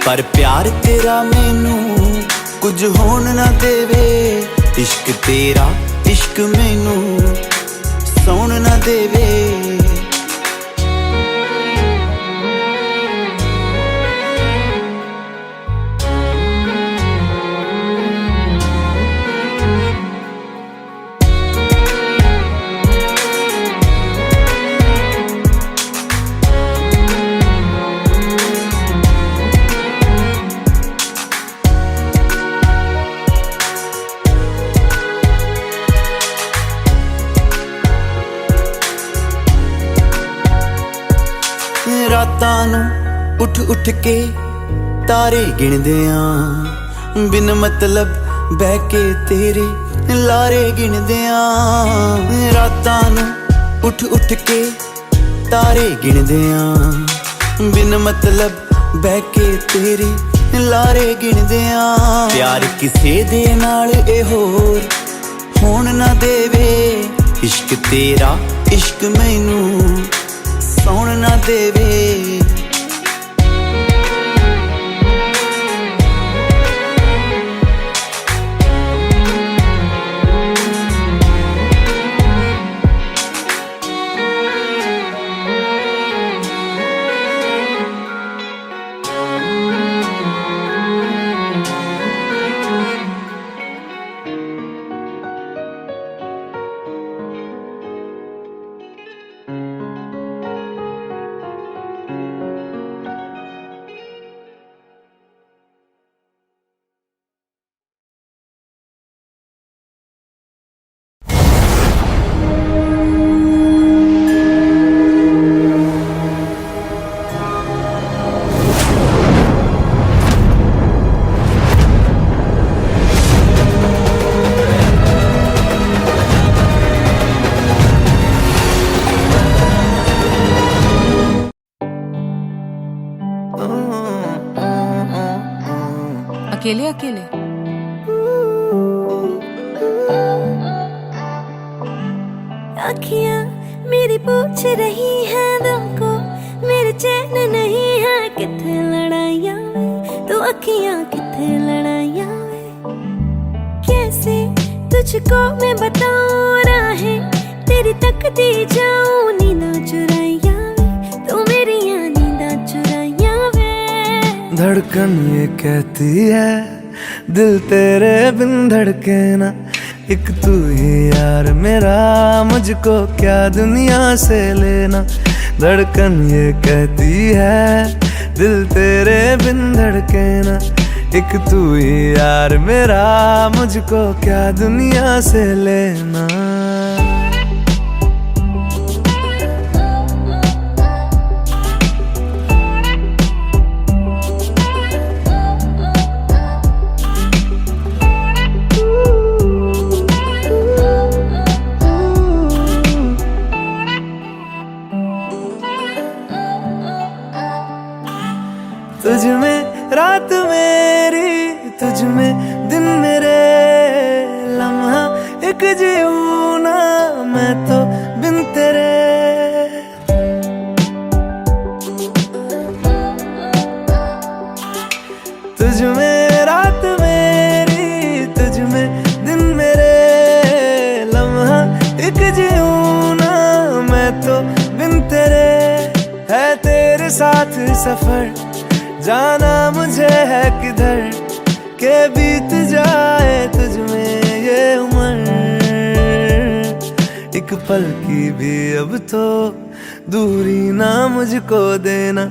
पर प्यार तेरा मैनू कुछ होन ना देवे इश्क तेरा इश्क मैनू सौण ना देवे रातां नूं उठ उठ के तारे गिणदे आं बिन मतलब बह के तेरे लारे गिणदे आं रातां नूं उठ उठ के तारे गिणदे आं बिन मतलब बह के तेरे लारे गिणदे आं प्यार किसे दे नाल ए होर होण ना देवे इश्क तेरा इश्क मैनू सौण ना देवे अकेले अकेले? अखियां मेरी पूछ रही है दिल को, मेरे चैन नहीं है किथे लड़ाइयां वे, तू अखियां किथे लड़ाइयां वे। कैसे तुझको मैं बताऊं राहें तेरी तकती जाऊं, नींदा चुराइयां वे, तू मेरी नींदा चुराइयां वे। धड़कन ये कहती है दिल तेरे बिन धड़के ना, एक तू ही यार मेरा, मुझको क्या दुनिया से लेना। धड़कन ये कहती है दिल तेरे बिन धड़के ना, एक तू ही यार मेरा, मुझको क्या दुनिया से लेना। तुझ में रात मेरी, तुझ में दिन मेरे, लम्हा एक जीऊं ना मैं तो बिन तेरे। तुझ में रात मेरी, तुझ में दिन मेरे, लम्हा एक जीऊं ना मैं तो बिन तेरे। है तेरे साथ सफर जाना मुझे है किधर, के बीत जाए तुझ में ये उम्र। एक पल की भी अब तो दूरी ना मुझको देना,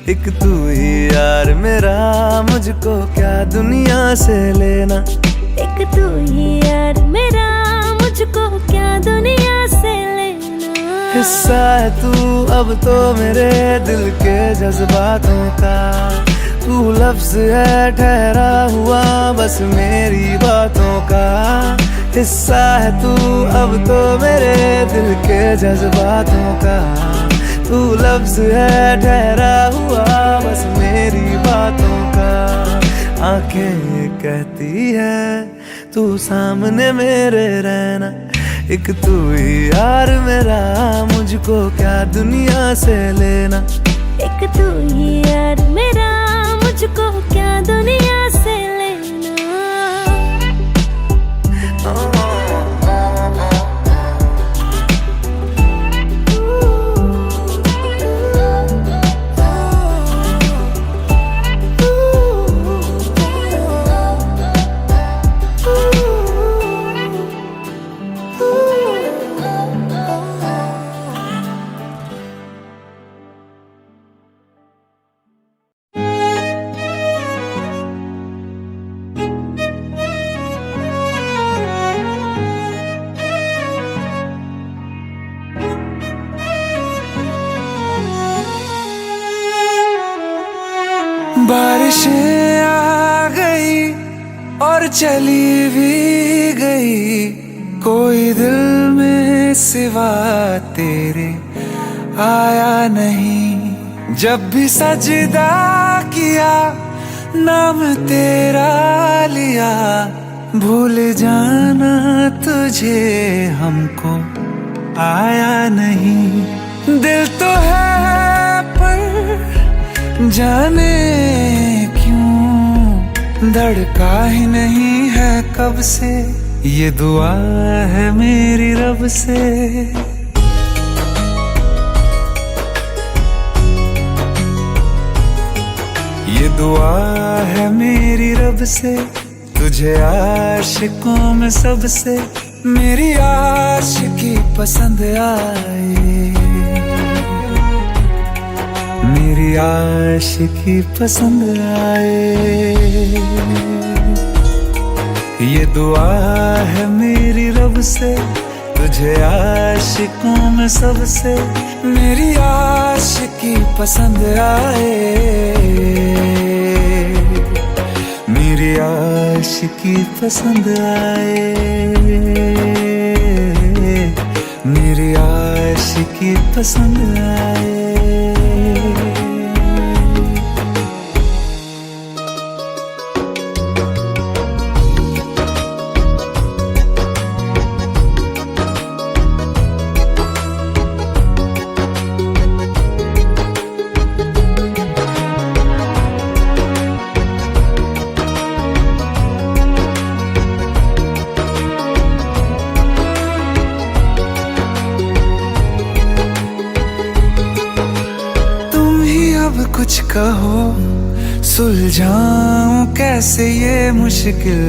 एक तू ही यार मेरा, मुझको क्या दुनिया से लेना। एक तू ही यार मेरा, मुझको क्या दुनिया से लेना। हिस्सा है तू अब तो मेरे दिल के जज्बातों का, तू लफ्ज है ठहरा हुआ बस मेरी बातों का। हिस्सा है तू अब तो मेरे दिल के जज्बातों का, तू लफ्ज है ठहरा हुआ बस मेरी बातों का। आंखें ये कहती है तू सामने मेरे रहना, एक तू ही यार मेरा, मुझको क्या दुनिया से लेना। एक तू ही यार मेरा, मुझको क्या दुनिया से लेना। बारिशें आ गई और चली भी गई, कोई दिल में सिवा तेरे आया नहीं। जब भी सजदा किया नाम तेरा लिया, भूल जाना तुझे हमको आया नहीं। दिल तो है पर जाने क्यों धड़का ही नहीं है कब से, ये दुआ है मेरी रब से। ये दुआ है मेरी रब से, तुझे आशिकों में सबसे मेरी आशिकी पसंद आए, मेरी आशिकी पसंद आए। ये दुआ है मेरी रब से, तुझे आशिकों में सबसे मेरी आशिकी पसंद आए, मेरी आशिकी पसंद आए, मेरी आशिकी पसंद आए। कहो सुलझाऊं कैसे ये मुश्किल।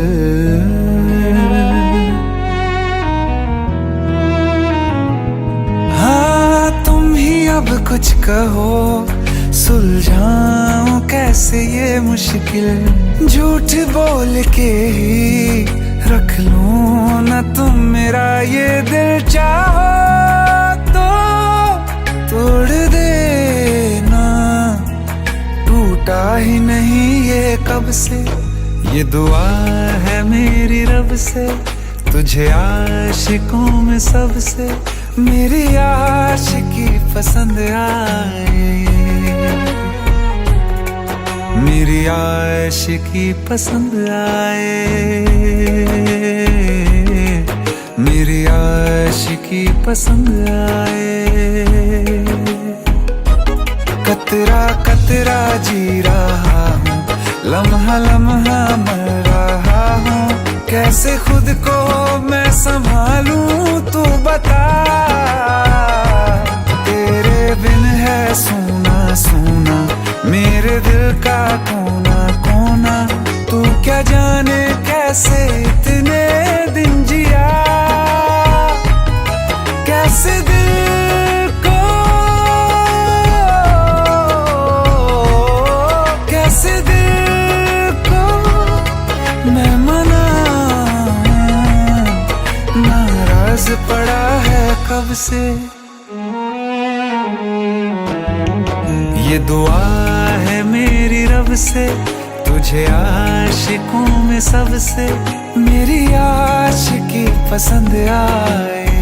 हाँ तुम ही अब कुछ कहो सुलझाऊं कैसे ये मुश्किल। झूठ बोल के ही रख लूं ना तुम मेरा ये दिल। चाहो तो तोड़ देना, टूटा ही नहीं ये कब से। ये दुआ है मेरी रब से, तुझे आशिकों में सबसे मेरी आशिकी पसंद आए। मेरी आशिकी पसंद आए। मेरी आशिकी पसंद आए। कतरा कतरा जी रहा हूँ, लम्हा लम्हा मर रहा हूँ। कैसे खुद को मैं संभालूं तू बता। तेरे बिन है सोना सोना मेरे दिल का कोना कोना। तू क्या जाने कैसे इतने दिन जिया, कैसे दिल को कैसे दिल को मैं मनाऊं। नाराज पड़ा है कब से। ये दुआ है मेरी रब से, तुझे आशिकों में सबसे मेरी आशिकी पसंद आए।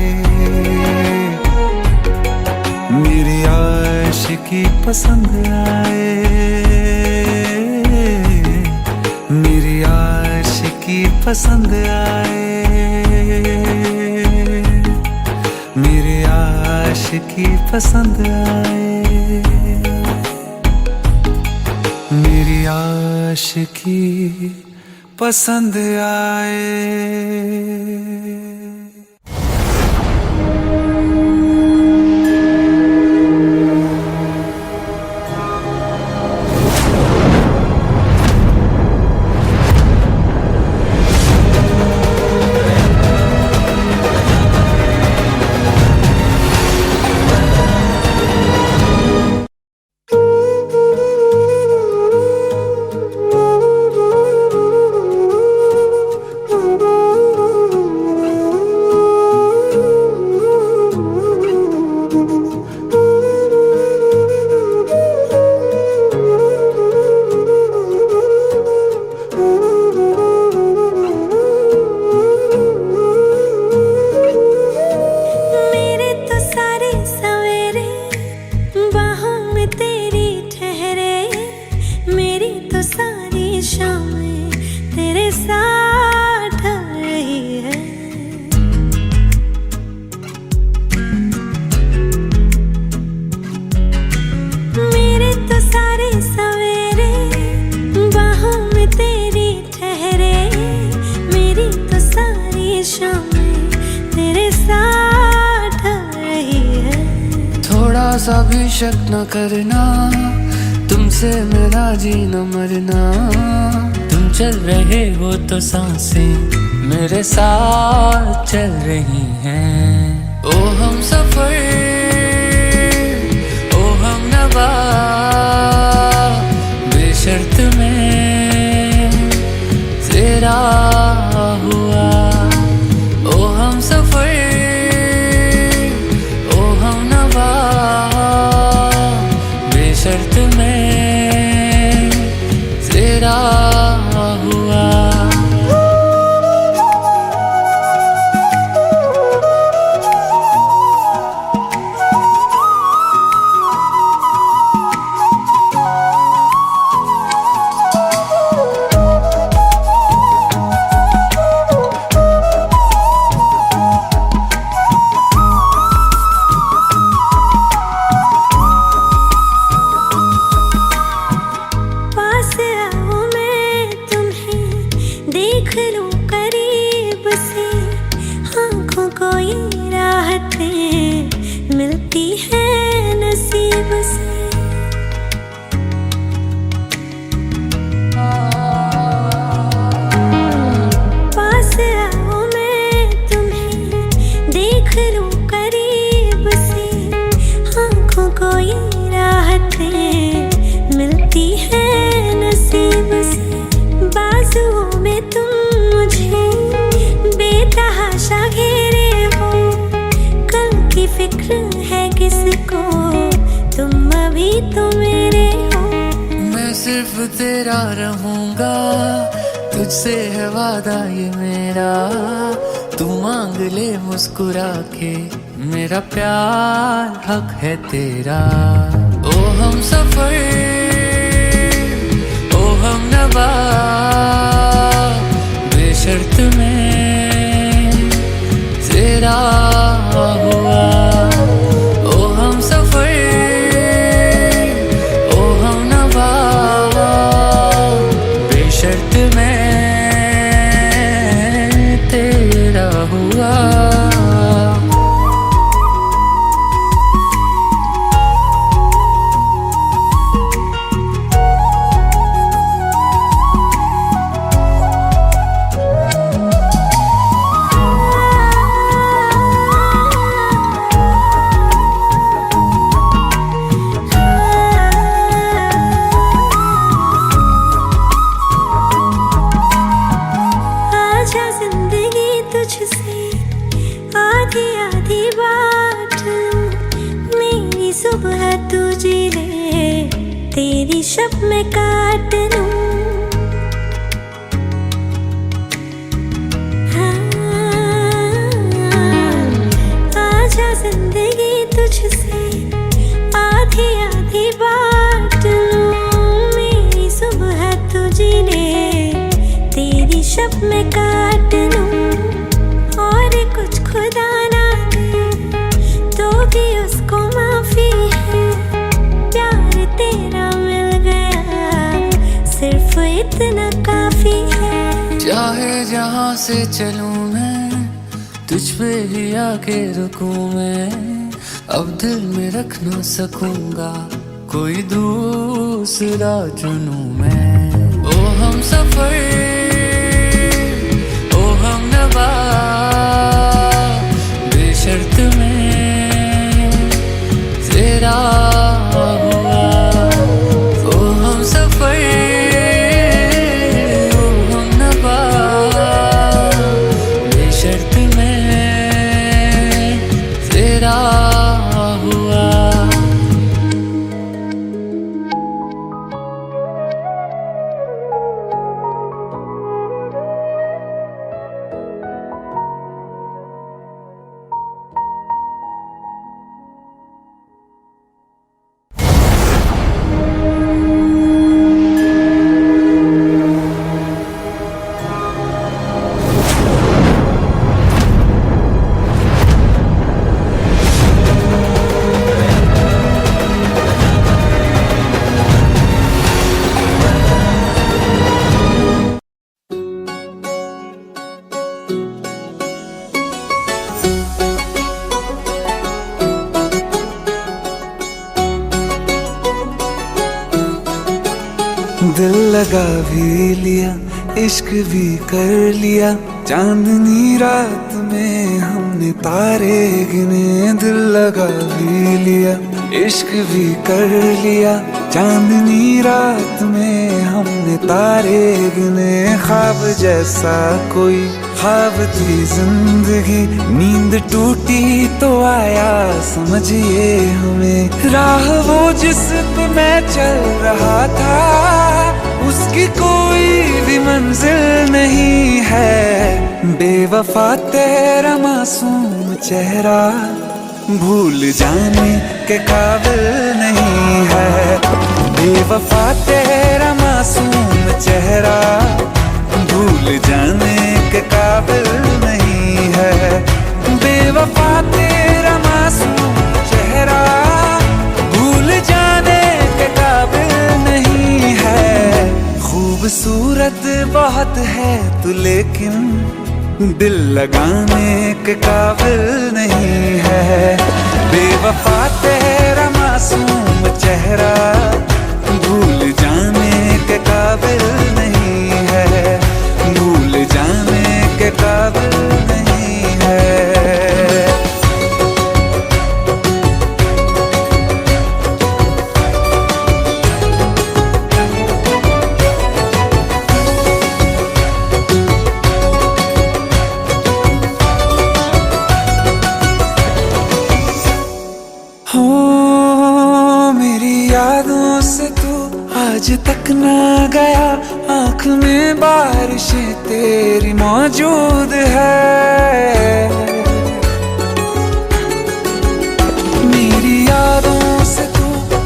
मेरी आशिकी पसंद आए। मेरी आशिकी पसंद आए। मेरी आशिकी पसंद आए। मेरी आशिकी पसंद आए। सा भी शक न करना, तुमसे मेरा जीना मरना। तुम चल रहे हो तो सांसें मेरे साथ चल रही हैं। ओ हम सफर, ओ हम नवा, बेशर्त में तेरा हुआ। ओ हम सफर, ओ हम नवा, बेशर्त में तेरा हुआ। तेरा रहूंगा, तुझसे है वादा ये मेरा। तू मांग ले मुस्कुरा के, मेरा प्यार हक है तेरा। ओ हम सफर, ओ हम नवा, बेशर्त में तेरा हुआ। ओ हम सफर, ओ हम नवा, बेशर्त में तेरा हुआ। आजा जिंदगी तुझसे आधी आधी बात लूं, मेरी सुबह तू जी ले, तेरी शब मैं काट लूं। आजा जिंदगी तुझसे आधी आधी बात लूं, मेरी सुबह तू जी ले, तेरी शब मैं काट लूं। और कुछ खुदा ना दे तो भी उसको माफी है, प्यार तेरा मिल गया सिर्फ इतना काफी है। चाहे जहां से चलूं मैं, तुझ पे ही आके रुकूं मैं। अब दिल में रख ना सकूंगा, कोई दूसरा चुनूं मैं। ओ हम सफर, ओ हम नवा, बेशर्त में तेरा हुआ। ओ हम सफर, ओ हम नवा, बेशर्त में तेरा हुआ। दिल लगा भी लिया, इश्क भी कर लिया, चांदनी रात में हमने तारे गिने। दिल लगा भी लिया, इश्क भी कर लिया, चांदनी रात में हमने तारे गिने। ख्वाब जैसा कोई ख्वाब थी जिंदगी, नींद टूटी तो आया समझिए हमें। राह वो जिस पे मैं चल रहा था, उसकी कोई भी मंजिल नहीं है। बेवफा तेरा मासूम चेहरा भूल जाने के काबिल नहीं है। बेवफा तेरा मासूम चेहरा भूल जाने के काबिल नहीं है। बेवफा तेरा मासूम चेहरा भूल जाने के काबिल नहीं है। खूबसूरत बहुत है तू लेकिन दिल लगाने के काबिल नहीं है। बेवफा तेरा मासूम चेहरा भूल जाने के काबिल नहीं है। भूल जाने के काबिल नहीं है। आज तक ना आँख में बारिशें तेरी मौजूद है। मेरी यादों से तू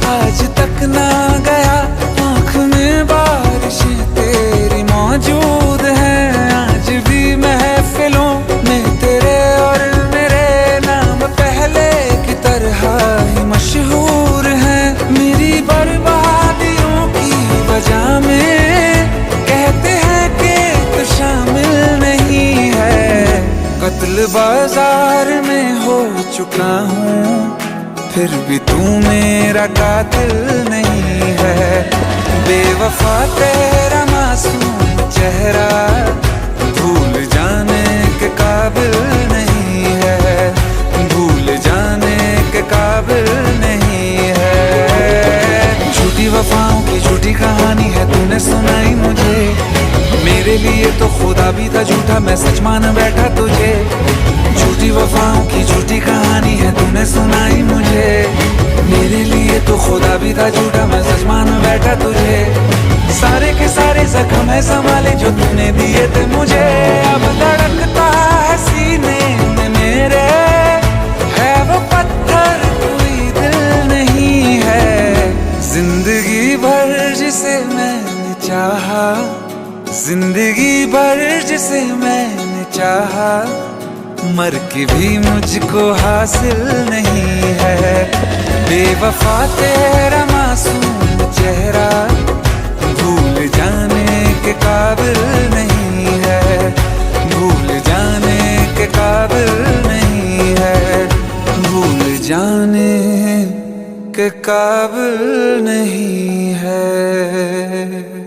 आज तक ना गया, आँख में बारिशें तेरी मौजूद है। आज भी महफिलों में तेरे और मेरे नाम पहले की तरह ही मशहूर है। मेरी बर्बादियों की वजह में कहते हैं कि तू शामिल नहीं है। कत्ल बाजार में हो चुका हूँ, फिर भी तू मेरा कातिल नहीं है। बेवफा तेरा मासूम चेहरा भूल जाने के काबिल नहीं है, भूल जाने के काबिल नहीं है। झूठी वफाओं की झूठी कहानी है तूने सुनाई मुझे, मेरे लिए तो खुदा भी था झूठा, मैं सच मान बैठा तुझे। झूठी वफाओं की झूठी कहानी है तूने सुनाई मुझे, मेरे लिए तो खुदा भी था झूठा, मैं सच मान बैठा तुझे। सारे के सारे जख्म है संभाले जो तूने दिए थे मुझे, अब धड़कता है सीने में मेरे, है वो पत्थर कोई दिल नहीं है। जिंदगी भर जिसे मैंने चाहा, जिंदगी भर जिसे मैंने चाहा, मर के भी मुझको हासिल नहीं है। बेवफा तेरा मासूम चेहरा भूल जाने के काबिल नहीं है, भूल जाने के काबिल नहीं है, भूल जाने के काबिल नहीं है।